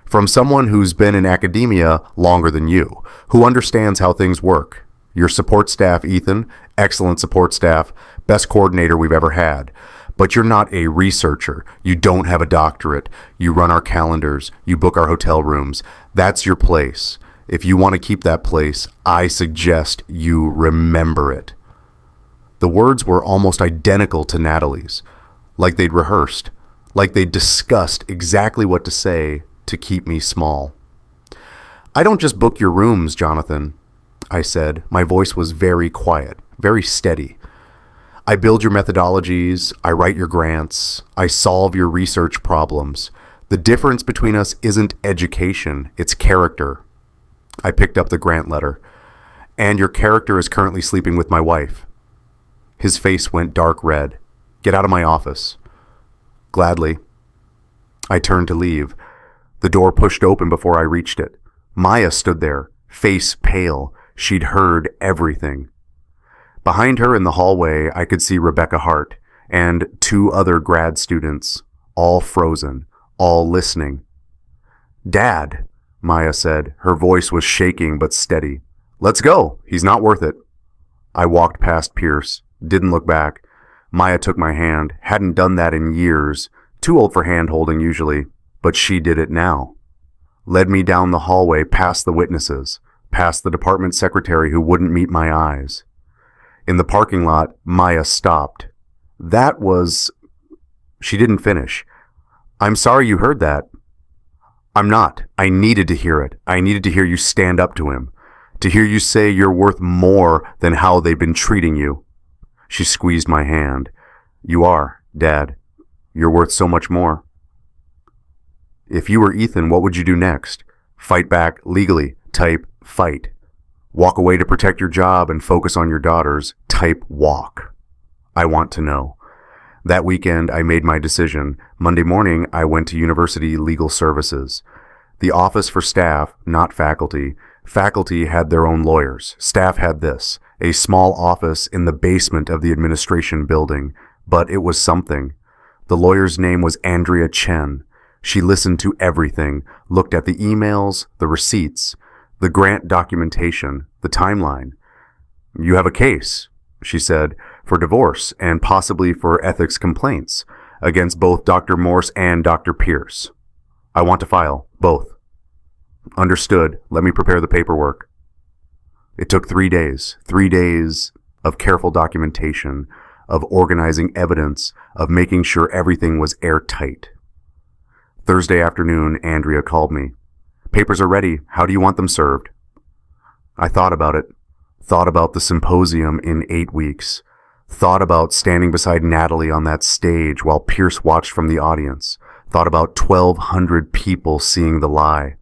From someone who's been in academia longer than you, who understands how things work. Your support staff, Ethan, excellent support staff, best coordinator we've ever had. But you're not a researcher. You don't have a doctorate. You run our calendars. You book our hotel rooms. That's your place. If you want to keep that place, I suggest you remember it. The words were almost identical to Natalie's, like they'd rehearsed, like they'd discussed exactly what to say to keep me small. "I don't just book your rooms, Jonathan," I said. My voice was very quiet, very steady. "I build your methodologies, I write your grants, I solve your research problems. The difference between us isn't education, it's character." I picked up the grant letter. "And your character is currently sleeping with my wife." His face went dark red. "Get out of my office." "Gladly." I turned to leave. The door pushed open before I reached it. Maya stood there, face pale. She'd heard everything. Behind her in the hallway, I could see Rebecca Hart and 2 other grad students, all frozen, all listening. "Dad," Maya said. Her voice was shaking but steady. "Let's go. He's not worth it." I walked past Pierce, didn't look back. Maya took my hand, hadn't done that in years, too old for hand-holding usually, but she did it now. Led me down the hallway past the witnesses, past the department secretary who wouldn't meet my eyes. In the parking lot, Maya stopped. She didn't finish. I'm sorry you heard that. I'm not. I needed to hear it. I needed to hear you stand up to him. To hear you say you're worth more than how they've been treating you. She squeezed my hand. You are, Dad. You're worth so much more. If you were Ethan, what would you do next? Fight back legally. Type fight. Walk away to protect your job and focus on your daughters. Type walk. I want to know. That weekend, I made my decision. Monday morning, I went to University Legal Services. The office for staff, not faculty. Faculty had their own lawyers. Staff had this, a small office in the basement of the administration building. But it was something. The lawyer's name was Andrea Chen. She listened to everything, looked at the emails, the receipts, the grant documentation, the timeline. You have a case, she said, for divorce and possibly for ethics complaints against both Dr. Morse and Dr. Pierce. I want to file both. Understood. Let me prepare the paperwork. It took 3 days of careful documentation, of organizing evidence, of making sure everything was airtight. Thursday afternoon, Andrea called me. Papers are ready. How do you want them served? I thought about it. Thought about the symposium in 8 weeks. Thought about standing beside Natalie on that stage while Pierce watched from the audience. Thought about 1,200 people seeing the lie.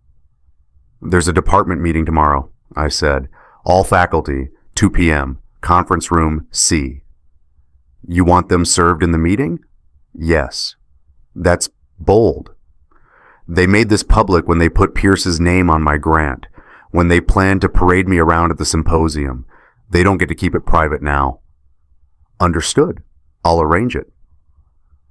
There's a department meeting tomorrow, I said. All faculty, 2 p.m., conference room C. You want them served in the meeting? Yes. That's bold. They made this public when they put Pierce's name on my grant, when they planned to parade me around at the symposium. They don't get to keep it private now. Understood. I'll arrange it.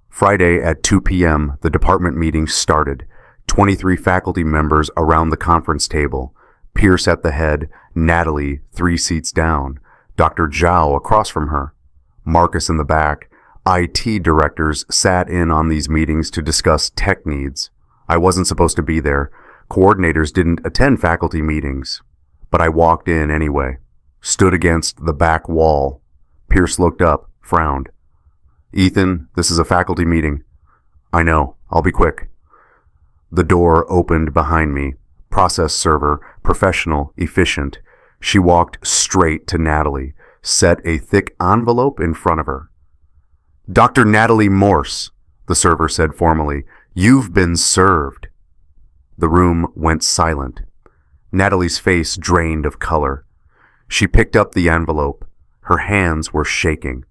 Friday at 2 p.m., the department meeting started. 23 faculty members around the conference table. Pierce at the head, Natalie 3 seats down, Dr. Zhao across from her, Marcus in the back. IT directors sat in on these meetings to discuss tech needs. I wasn't supposed to be there. Coordinators didn't attend faculty meetings. But I walked in anyway. Stood against the back wall. Pierce looked up, frowned. Ethan, this is a faculty meeting. I know. I'll be quick. The door opened behind me. Process server, professional, efficient. She walked straight to Natalie, set a thick envelope in front of her. Dr. Natalie Morse, the server said formally, you've been served. The room went silent. Natalie's face drained of color. She picked up the envelope. Her hands were shaking.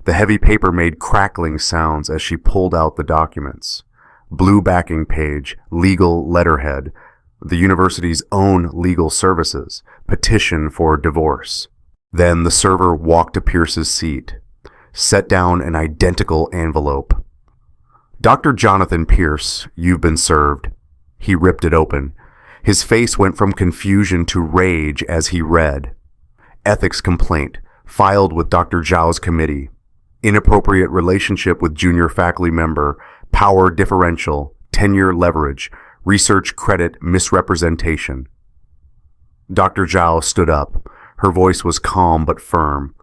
The heavy paper made crackling sounds as she pulled out the documents. Blue backing page, legal letterhead, the university's own legal services, petition for divorce. Then the server walked to Pierce's seat, set down an identical envelope. Dr. Jonathan Pierce, you've been served. He ripped it open. His face went from confusion to rage as he read. Ethics complaint, filed with Dr. Zhao's committee. Inappropriate relationship with junior faculty member, power differential, tenure leverage, research credit misrepresentation. Dr. Zhao stood up. Her voice was calm but firm.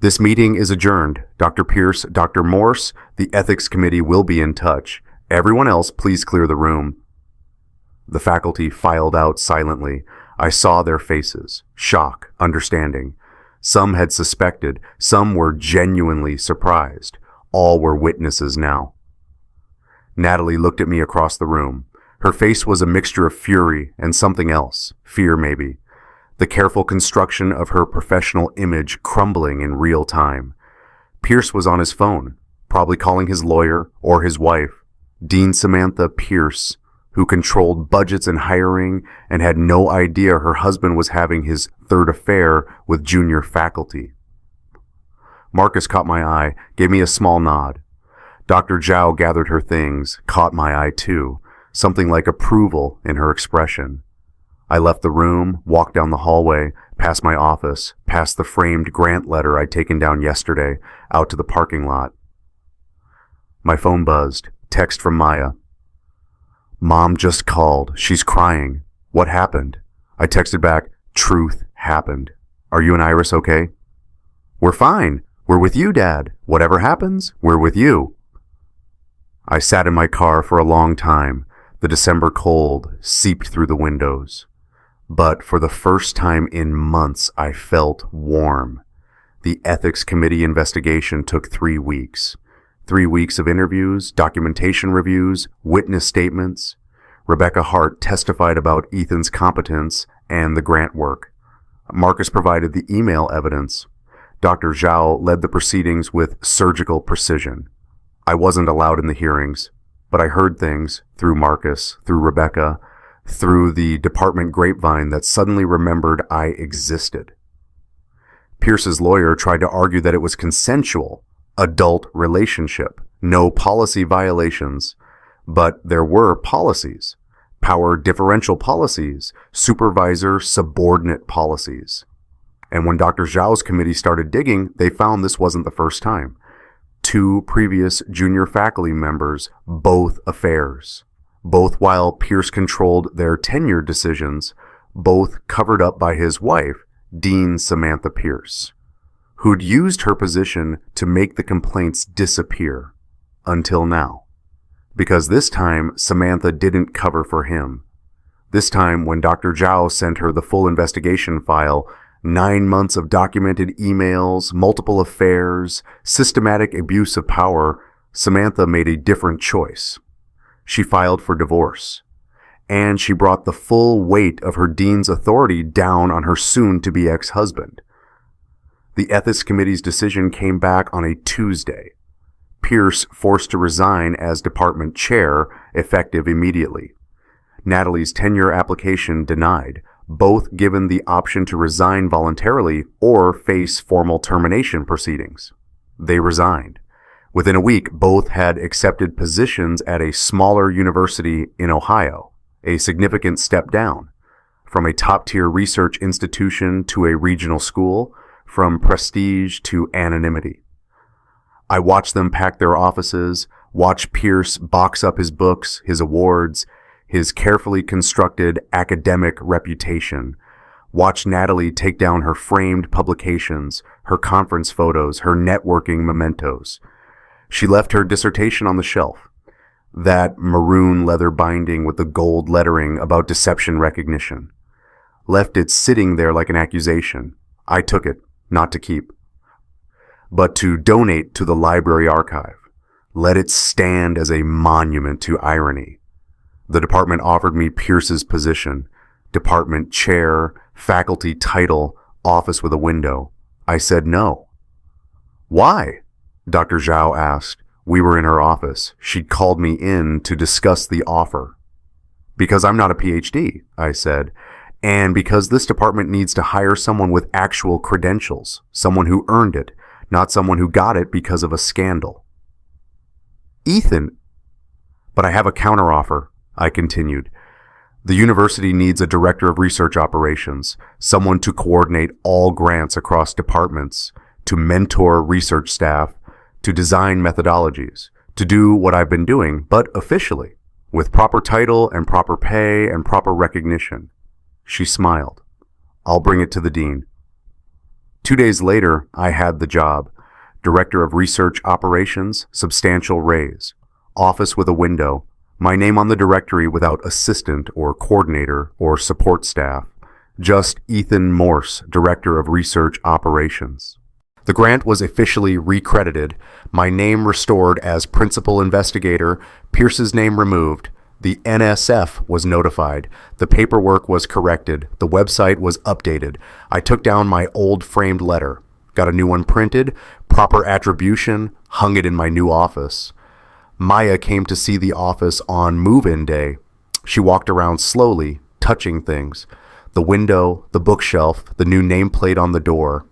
This meeting is adjourned. Dr. Pierce, Dr. Morse, the ethics committee will be in touch. Everyone else, please clear the room. The faculty filed out silently. I saw their faces. Shock, understanding. Some had suspected. Some were genuinely surprised. All were witnesses now. Natalie looked at me across the room. Her face was a mixture of fury and something else. Fear, maybe. The careful construction of her professional image crumbling in real time. Pierce was on his phone, probably calling his lawyer or his wife, Dean Samantha Pierce, who controlled budgets and hiring and had no idea her husband was having his third affair with junior faculty. Marcus caught my eye, gave me a small nod. Dr. Zhao gathered her things, caught my eye too, something like approval in her expression. I left the room, walked down the hallway, past my office, past the framed grant letter I'd taken down yesterday, out to the parking lot. My phone buzzed. Text from Maya. Mom just called. She's crying. What happened? I texted back, truth happened. Are you and Iris okay? We're fine. We're with you, Dad. Whatever happens, we're with you. I sat in my car for a long time. The December cold seeped through the windows. But for the first time in months, I felt warm. The ethics committee investigation took 3 weeks. 3 weeks of interviews, documentation reviews, witness statements. Rebecca Hart testified about Ethan's competence and the grant work. Marcus provided the email evidence. Dr. Zhao led the proceedings with surgical precision. I wasn't allowed in the hearings, but I heard things through Marcus, through Rebecca, through the department grapevine that suddenly remembered I existed. Pierce's lawyer tried to argue that it was consensual, adult relationship, no policy violations, but there were policies, power differential policies, supervisor-subordinate policies. And when Dr. Zhao's committee started digging, they found this wasn't the first time. 2 previous junior faculty members, both affairs, both while Pierce controlled their tenure decisions, both covered up by his wife, Dean Samantha Pierce, who'd used her position to make the complaints disappear until now. Because this time, Samantha didn't cover for him. This time, when Dr. Zhao sent her the full investigation file, 9 months of documented emails, multiple affairs, systematic abuse of power, Samantha made a different choice. She filed for divorce, and she brought the full weight of her dean's authority down on her soon-to-be ex-husband. The Ethics Committee's decision came back on a Tuesday. Pierce forced to resign as department chair, effective immediately. Natalie's tenure application denied, both given the option to resign voluntarily or face formal termination proceedings. They resigned. Within a week, both had accepted positions at a smaller university in Ohio, a significant step down. From a top-tier research institution to a regional school, from prestige to anonymity. I watched them pack their offices, watch Pierce box up his books, his awards, his carefully constructed academic reputation. Watch Natalie take down her framed publications, her conference photos, her networking mementos. She left her dissertation on the shelf, that maroon leather binding with the gold lettering about deception recognition. Left it sitting there like an accusation. I took it, not to keep, but to donate to the library archive. Let it stand as a monument to irony. The department offered me Pierce's position, department chair, faculty title, office with a window. I said no. Why? Dr. Zhao asked. We were in her office. She'd called me in to discuss the offer. Because I'm not a PhD, I said, and because this department needs to hire someone with actual credentials, someone who earned it, not someone who got it because of a scandal. Ethan, but I have a counteroffer, I continued. The university needs a director of research operations, someone to coordinate all grants across departments, to mentor research staff, to design methodologies, to do what I've been doing, but officially, with proper title and proper pay and proper recognition. She smiled. I'll bring it to the dean. 2 days later, I had the job. Director of Research Operations, substantial raise. Office with a window. My name on the directory without assistant or coordinator or support staff. Just Ethan Morse, Director of Research Operations. The grant was officially recredited, my name restored as principal investigator, Pierce's name removed. The NSF was notified. The paperwork was corrected. The website was updated. I took down my old framed letter, got a new one printed, proper attribution, hung it in my new office. Maya came to see the office on move-in day. She walked around slowly, touching things. The window, the bookshelf, the new nameplate on the door.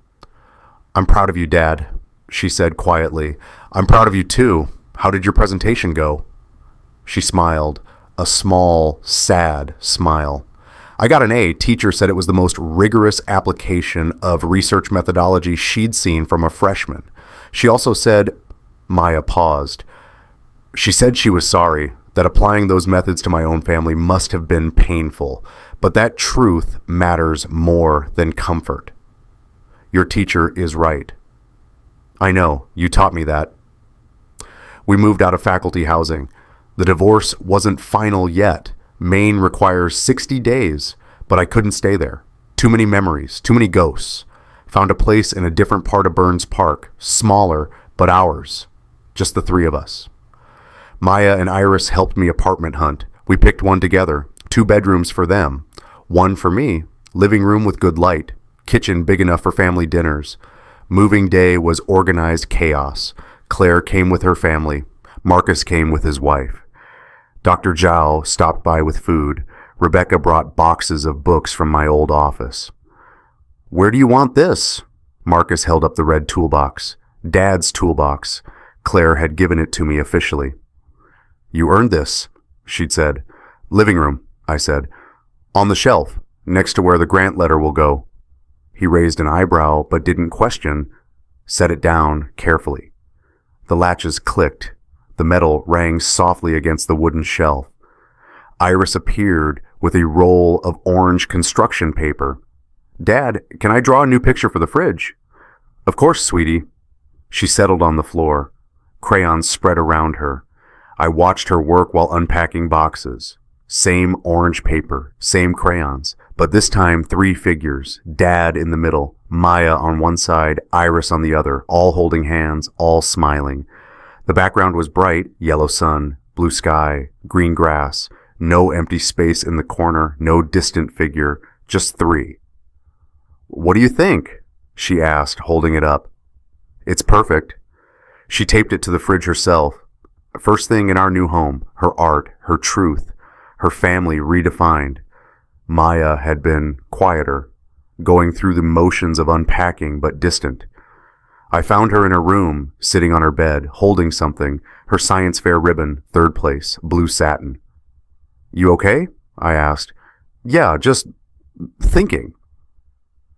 I'm proud of you, Dad, she said quietly. I'm proud of you too. How did your presentation go? She smiled, a small, sad smile. I got an A. Teacher said it was the most rigorous application of research methodology she'd seen from a freshman. She also said, Maya paused. She said she was sorry, that applying those methods to my own family must have been painful, but that truth matters more than comfort. Your teacher is right. I know, you taught me that. We moved out of faculty housing. The divorce wasn't final yet. Maine requires 60 days, but I couldn't stay there. Too many memories, too many ghosts. Found a place in a different part of Burns Park, smaller, but ours. Just the three of us. Maya and Iris helped me apartment hunt. We picked one together, 2 bedrooms for them, 1 for me, living room with good light, kitchen big enough for family dinners. Moving day was organized chaos. Claire came with her family. Marcus came with his wife. Dr. Zhao stopped by with food. Rebecca brought boxes of books from my old office. Where do you want this? Marcus held up the red toolbox. Dad's toolbox. Claire had given it to me officially. You earned this, she'd said. Living room, I said. On the shelf, next to where the grant letter will go. He raised an eyebrow but didn't question, set it down carefully. The latches clicked. The metal rang softly against the wooden shelf. Iris appeared with a roll of orange construction paper. Dad, can I draw a new picture for the fridge? Of course, sweetie. She settled on the floor. Crayons spread around her. I watched her work while unpacking boxes. Same orange paper, same crayons, but this time 3 figures, Dad in the middle, Maya on one side, Iris on the other, all holding hands, all smiling. The background was bright, yellow sun, blue sky, green grass, no empty space in the corner, no distant figure, just 3. What do you think? She asked, holding it up. It's perfect. She taped it to the fridge herself. First thing in our new home, her art, her truth, her family redefined. Maya had been quieter, going through the motions of unpacking but distant. I found her in her room, sitting on her bed, holding something, her science fair ribbon, 3rd place, blue satin. You okay? I asked. Yeah, just thinking.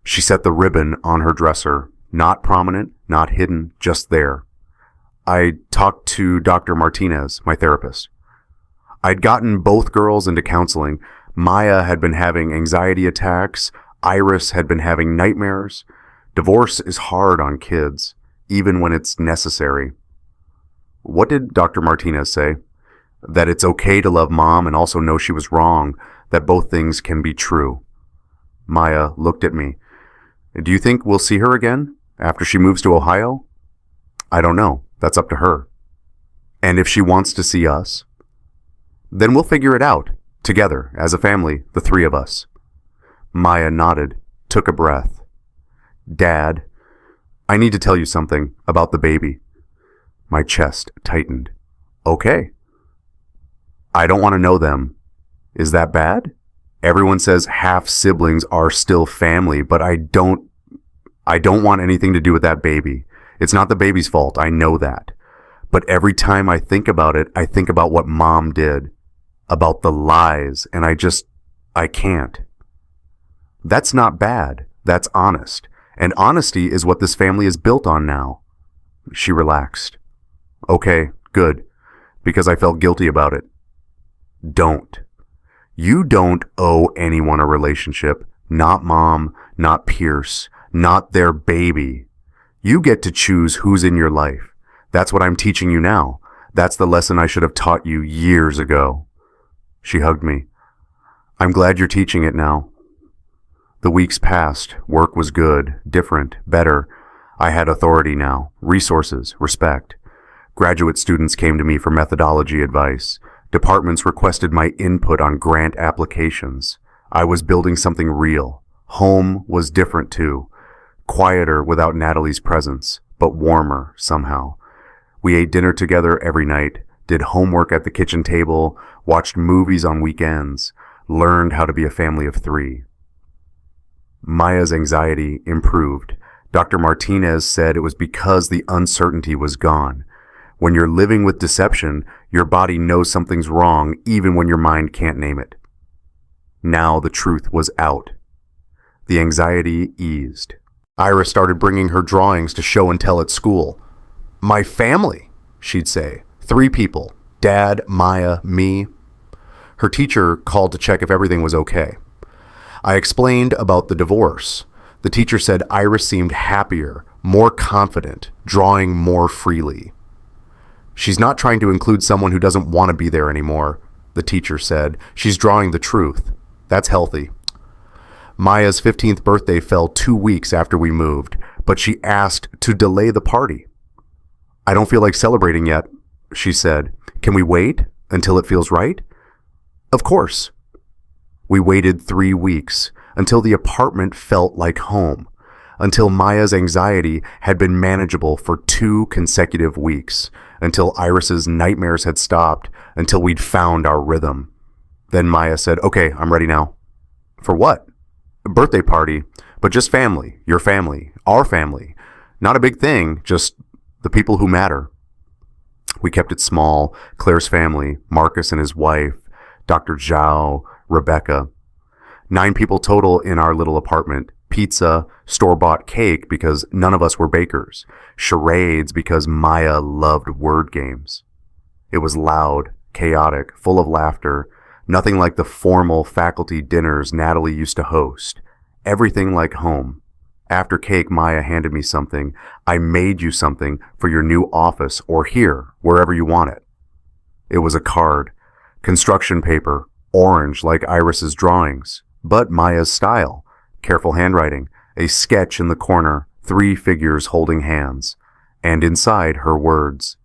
She set the ribbon on her dresser, not prominent, not hidden, just there. I talked to Dr. Martinez, my therapist. I'd gotten both girls into counseling. Maya had been having anxiety attacks. Iris had been having nightmares. Divorce is hard on kids, even when it's necessary. What did Dr. Martinez say? That it's okay to love Mom and also know she was wrong, that both things can be true. Maya looked at me. Do you think we'll see her again after she moves to Ohio? I don't know. That's up to her. And if she wants to see us, then we'll figure it out, together, as a family, the 3 of us. Maya nodded, took a breath. Dad, I need to tell you something about the baby. My chest tightened. Okay. I don't want to know them. Is that bad? Everyone says half-siblings are still family, but I don't want anything to do with that baby. It's not the baby's fault, I know that. But every time I think about it, I think about what Mom did, about the lies, and I can't. That's not bad, that's honest. And honesty is what this family is built on now. She relaxed. Okay, good, because I felt guilty about it. Don't. You don't owe anyone a relationship, not Mom, not Pierce, not their baby. You get to choose who's in your life. That's what I'm teaching you now. That's the lesson I should have taught you years ago. She hugged me. I'm glad you're teaching it now. The weeks passed. Work was good, different, better. I had authority now, resources, respect. Graduate students came to me for methodology advice. Departments requested my input on grant applications. I was building something real. Home was different too. Quieter without Natalie's presence, but warmer somehow. We ate dinner together every night, did homework at the kitchen table, watched movies on weekends, learned how to be a family of 3. Maya's anxiety improved. Dr. Martinez said it was because the uncertainty was gone. When you're living with deception, your body knows something's wrong even when your mind can't name it. Now the truth was out. The anxiety eased. Iris started bringing her drawings to show and tell at school. My family, she'd say. 3 people. Dad, Maya, me. Her teacher called to check if everything was okay. I explained about the divorce. The teacher said Iris seemed happier, more confident, drawing more freely. She's not trying to include someone who doesn't want to be there anymore, the teacher said. She's drawing the truth. That's healthy. Maya's 15th birthday fell 2 weeks after we moved, but she asked to delay the party. I don't feel like celebrating yet, she said. Can we wait until it feels right? Of course. We waited 3 weeks until the apartment felt like home, until Maya's anxiety had been manageable for 2 consecutive weeks, until Iris's nightmares had stopped, until we'd found our rhythm. Then Maya said, okay, I'm ready now. For what? A birthday party, but just family, your family, our family. Not a big thing, just the people who matter. We kept it small. Claire's family, Marcus and his wife, Dr. Zhao, Rebecca. 9 people total in our little apartment. Pizza, store-bought cake because none of us were bakers. Charades because Maya loved word games. It was loud, chaotic, full of laughter. Nothing like the formal faculty dinners Natalie used to host. Everything like home. After cake, Maya handed me something. I made you something for your new office or here, wherever you want it. It was a card. Construction paper, orange like Iris's drawings, but Maya's style. Careful handwriting, a sketch in the corner, 3 figures holding hands, and inside her words.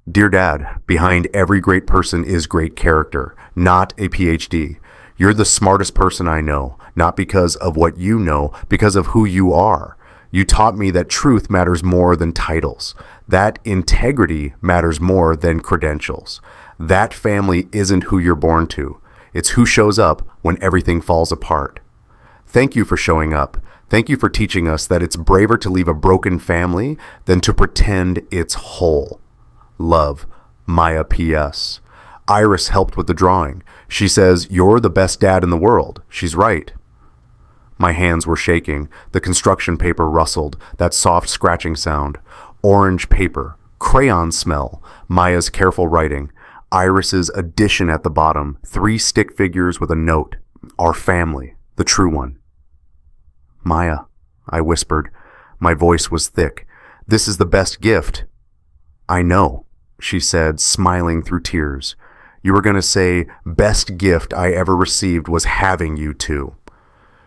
Dear Dad, behind every great person is great character, not a PhD. You're the smartest person I know, not because of what you know, because of who you are. You taught me that truth matters more than titles, that integrity matters more than credentials. That family isn't who you're born to. It's who shows up when everything falls apart. Thank you for showing up. Thank you for teaching us that it's braver to leave a broken family than to pretend it's whole. Love, Maya P.S. Iris helped with the drawing. She says, you're the best dad in the world. She's right. My hands were shaking. The construction paper rustled, that soft scratching sound. Orange paper, crayon smell, Maya's careful writing, Iris's addition at the bottom, 3 stick figures with a note. Our family, the true one. Maya, I whispered. My voice was thick. This is the best gift. I know, she said, smiling through tears. You were going to say, best gift I ever received was having you two.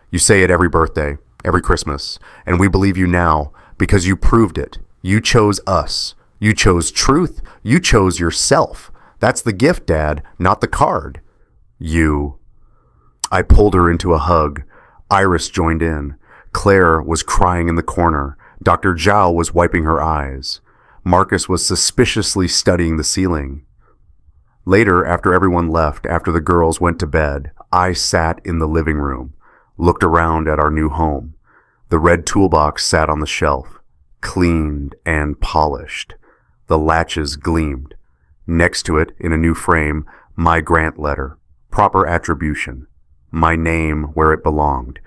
You say it every birthday, every Christmas, and we believe you now because you proved it. You chose us. You chose truth. You chose yourself. That's the gift, Dad, not the card. You. I pulled her into a hug. Iris joined in. Claire was crying in the corner. Dr. Zhao was wiping her eyes. Marcus was suspiciously studying the ceiling. Later, after everyone left, after the girls went to bed, I sat in the living room, looked around at our new home. The red toolbox sat on the shelf, cleaned and polished. The latches gleamed. Next to it, in a new frame, my grant letter, proper attribution, my name where it belonged.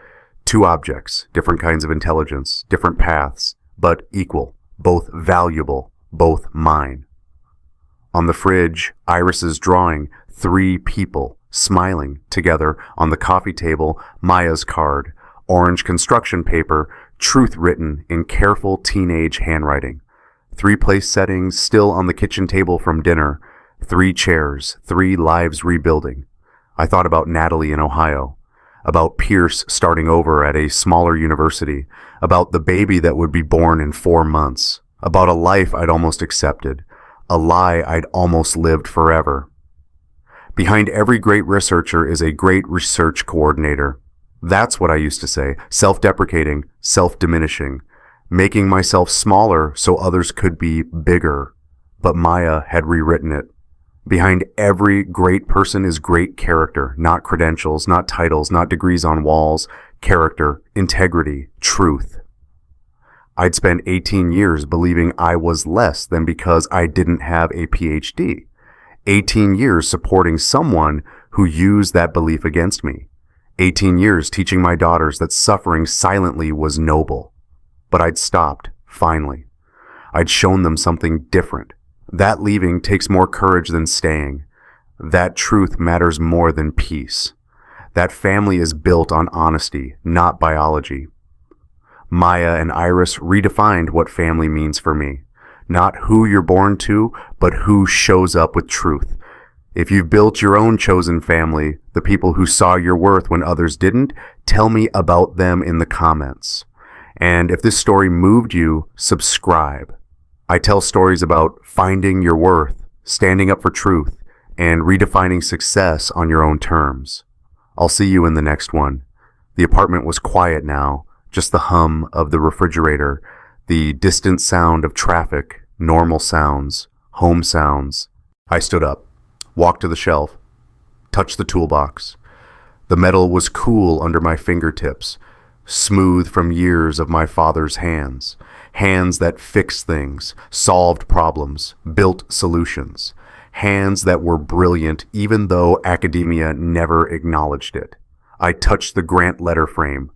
2 objects, different kinds of intelligence, different paths, but equal, both valuable, both mine. On the fridge, Iris's drawing, 3 people, smiling together. On the coffee table, Maya's card, orange construction paper, truth written in careful teenage handwriting. 3 place settings still on the kitchen table from dinner. 3 chairs, 3 lives rebuilding. I thought about Natalie in Ohio, about Pierce starting over at a smaller university, about the baby that would be born in 4 months, about a life I'd almost accepted, a lie I'd almost lived forever. Behind every great researcher is a great research coordinator. That's what I used to say, self-deprecating, self-diminishing, making myself smaller so others could be bigger. But Maya had rewritten it. Behind every great person is great character, not credentials, not titles, not degrees on walls, character, integrity, truth. I'd spent 18 years believing I was less than because I didn't have a PhD. 18 years supporting someone who used that belief against me. 18 years teaching my daughters that suffering silently was noble. But I'd stopped, finally. I'd shown them something different. That leaving takes more courage than staying. That truth matters more than peace. That family is built on honesty, not biology. Maya and Iris redefined what family means for me. Not who you're born to, but who shows up with truth. If you've built your own chosen family, the people who saw your worth when others didn't, tell me about them in the comments. And if this story moved you, subscribe. I tell stories about finding your worth, standing up for truth, and redefining success on your own terms. I'll see you in the next one. The apartment was quiet now, just the hum of the refrigerator, the distant sound of traffic, normal sounds, home sounds. I stood up, walked to the shelf, touched the toolbox. The metal was cool under my fingertips, smooth from years of my father's hands. Hands that fixed things, solved problems, built solutions. Hands that were brilliant even though academia never acknowledged it. I touched the grant letter frame,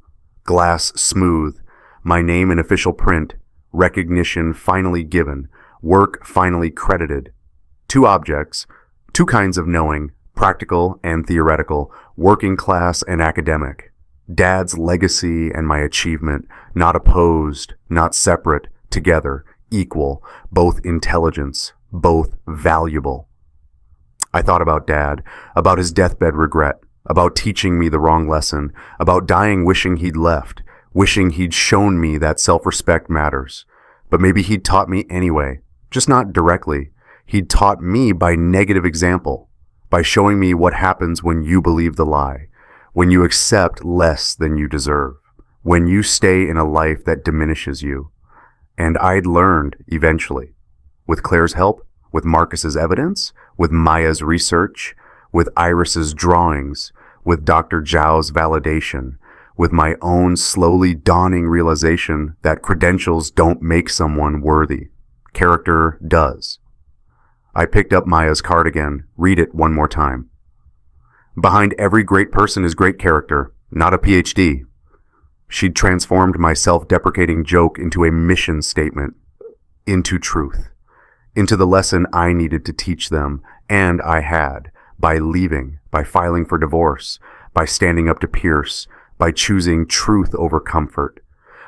glass smooth, my name in official print, recognition finally given, work finally credited. Two objects, two kinds of knowing, practical and theoretical, working class and academic. Dad's legacy and my achievement, not opposed, not separate, together, equal, both intelligence, both valuable. I thought about Dad, about his deathbed regret, about teaching me the wrong lesson, about dying wishing he'd left, wishing he'd shown me that self-respect matters. But maybe he'd taught me anyway, just not directly. He'd taught me by negative example, by showing me what happens when you believe the lie, when you accept less than you deserve, when you stay in a life that diminishes you. And I'd learned eventually, with Claire's help, with Marcus's evidence, with Maya's research, with Iris's drawings, with Dr. Zhao's validation, with my own slowly dawning realization that credentials don't make someone worthy. Character does. I picked up Maya's card again. Read it one more time. Behind every great person is great character, not a PhD. She'd transformed my self-deprecating joke into a mission statement, into truth, into the lesson I needed to teach them, and I had, by leaving, by filing for divorce, by standing up to Pierce, by choosing truth over comfort,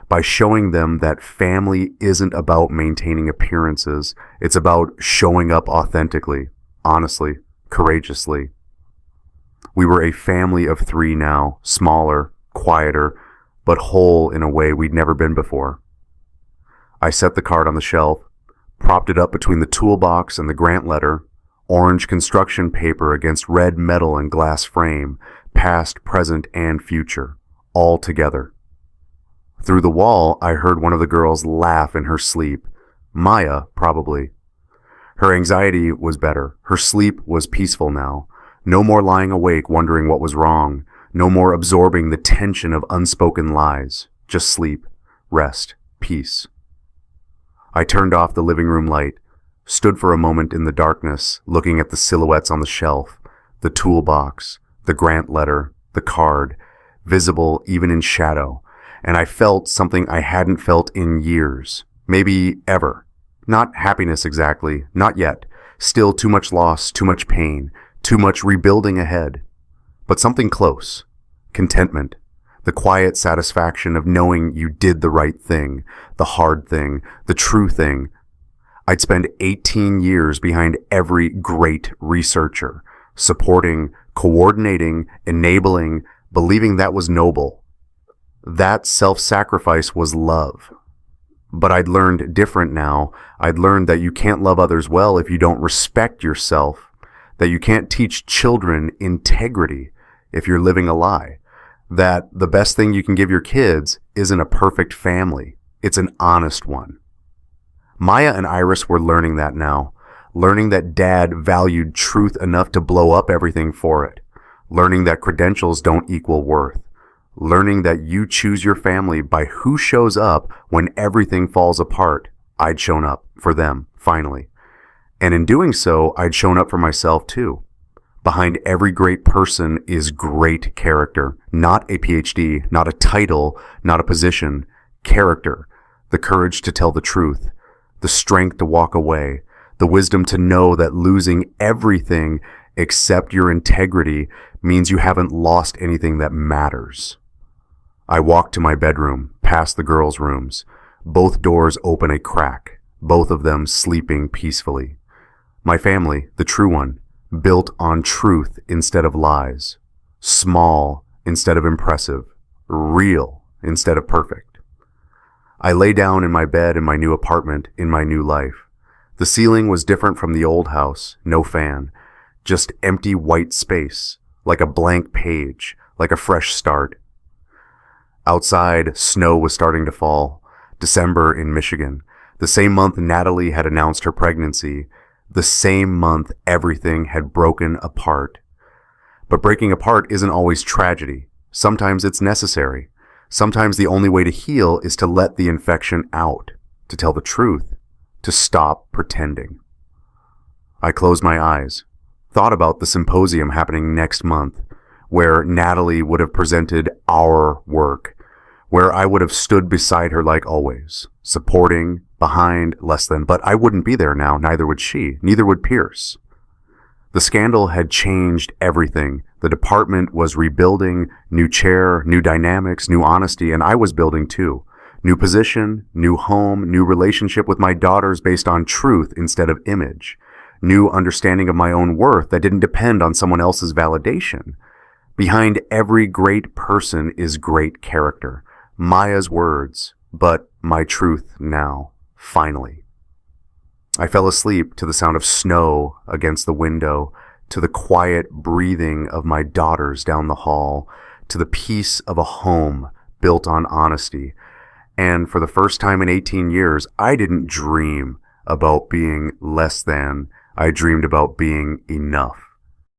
by showing them that family isn't about maintaining appearances, it's about showing up authentically, honestly, courageously. We were a family of three now, smaller, quieter, but whole in a way we'd never been before. I set the card on the shelf, propped it up between the toolbox and the grant letter, orange construction paper against red metal and glass frame, past, present, and future, all together. Through the wall, I heard one of the girls laugh in her sleep. Maya, probably. Her anxiety was better. Her sleep was peaceful now. No more lying awake wondering what was wrong. No more absorbing the tension of unspoken lies. Just sleep, rest, peace. I turned off the living room light, stood for a moment in the darkness, looking at the silhouettes on the shelf, the toolbox, the grant letter, the card, visible even in shadow, and I felt something I hadn't felt in years, maybe ever. Not happiness exactly, not yet. Still too much loss, too much pain, too much rebuilding ahead. But something close. Contentment. The quiet satisfaction of knowing you did the right thing, the hard thing, the true thing. I'd spend 18 years behind every great researcher, supporting, coordinating, enabling, believing that was noble. That self-sacrifice was love. But I'd learned different now. I'd learned that you can't love others well if you don't respect yourself, that you can't teach children integrity if you're living a lie, that the best thing you can give your kids isn't a perfect family, it's an honest one. Maya and Iris were learning that now, learning that Dad valued truth enough to blow up everything for it, learning that credentials don't equal worth, learning that you choose your family by who shows up when everything falls apart. I'd shown up for them, finally. And in doing so, I'd shown up for myself too. Behind every great person is great character, not a PhD, not a title, not a position. Character, the courage to tell the truth, the strength to walk away, the wisdom to know that losing everything except your integrity means you haven't lost anything that matters. I walked to my bedroom, past the girls' rooms, both doors open a crack, both of them sleeping peacefully. My family, the true one, built on truth instead of lies, small instead of impressive, real instead of perfect. I lay down in my bed in my new apartment, in my new life. The ceiling was different from the old house, no fan, just empty white space, like a blank page, like a fresh start. Outside, snow was starting to fall. December in Michigan. The same month Natalie had announced her pregnancy. The same month everything had broken apart. But breaking apart isn't always tragedy. Sometimes it's necessary. Sometimes the only way to heal is to let the infection out, to tell the truth, to stop pretending. I closed my eyes, thought about the symposium happening next month, where Natalie would have presented our work, where I would have stood beside her like always, supporting, behind, less than, but I wouldn't be there now, neither would she, neither would Pierce. The scandal had changed everything. The department was rebuilding, new chair, new dynamics, new honesty, and I was building too. New position, new home, new relationship with my daughters based on truth instead of image. New understanding of my own worth that didn't depend on someone else's validation. Behind every great person is great character. Maya's words, but my truth now, finally. I fell asleep to the sound of snow against the window, to the quiet breathing of my daughters down the hall, to the peace of a home built on honesty. And for the first time in 18 years, I didn't dream about being less than. I dreamed about being enough.